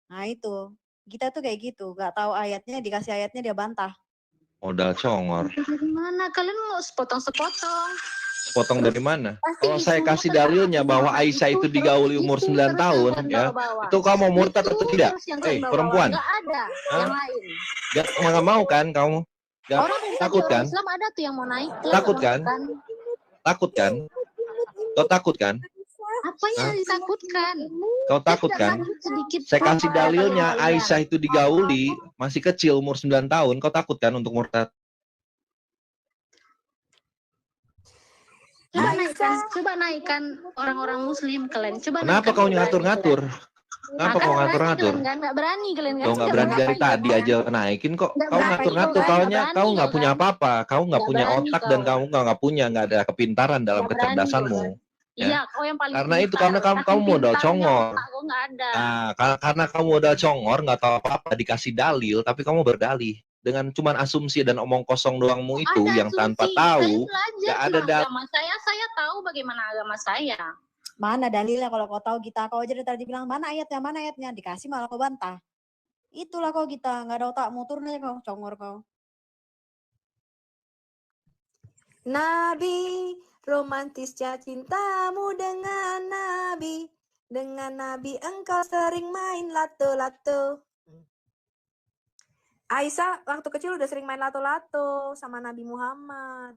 Nah itu, kita tuh kayak gitu, nggak tahu ayatnya, dikasih ayatnya dia bantah. Modal congor. Dari mana? Kalian mau sepotong-sepotong. Potong dari mana? Kalau saya kasih dalilnya bahwa Aisyah itu digauli umur 9 tahun, ya, itu kamu murtad atau tidak? Perempuan. Nggak ada yang lain. Nggak mau kan kamu? Nggak, Orang takut kan? Islam ada tuh yang mau naik. Takut kan? Takut kan? Kau takut kan? Apa yang ditakutkan? Kau takut kan? Sedikit Saya kasih dalilnya Aisyah itu digauli, masih kecil umur 9 tahun. Kau takut kan untuk murtad? Coba naikkan orang-orang muslim kalian. Kenapa kau ngatur-ngatur? Kenapa kau ngatur-ngatur? Nggak berani kalian. Kau nggak berani dari tadi aja naikin kok. Kau ngatur-ngatur, kau nggak punya apa-apa. Kau nggak punya otak dan kamu nggak ada kepintaran dalam kecerdasanmu. Iya, kau yang paling karena itu karena kamu modal congor. Nggak ada. Nah, karena kamu modal congor, nggak tahu apa-apa, dikasih dalil, tapi kamu berdalih dengan cuman asumsi dan omong kosong doangmu itu Ada yang asumsi. tanpa tahu, Nggak ada dalil. agama saya tahu bagaimana agama saya. Mana dalilnya kalau kau tahu kita, kau aja dari tadi bilang mana ayatnya, dikasih malah kau bantah. Itulah kau kita, nggak ada otak motornya kau, congor kau. Nabi, romantisnya cintamu dengan Nabi. Dengan Nabi engkau sering main lato-lato. Aisyah waktu kecil udah sering main lato-lato sama Nabi Muhammad.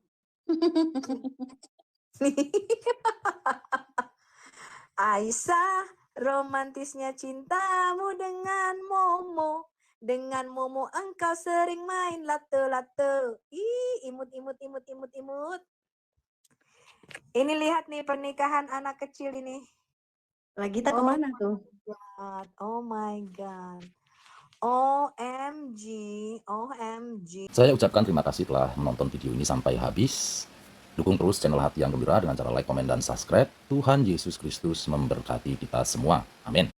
Aisyah, romantisnya cintamu dengan Momo. Dengan Momo engkau sering main lato-lato. Ih, imut. Ini lihat nih pernikahan anak kecil ini. Lagi kita kemana tuh? Oh my God. OMG. Saya ucapkan terima kasih telah menonton video ini sampai habis. Dukung terus channel Hati yang Gembira dengan cara like, komen, dan subscribe. Tuhan Yesus Kristus memberkati kita semua. Amin.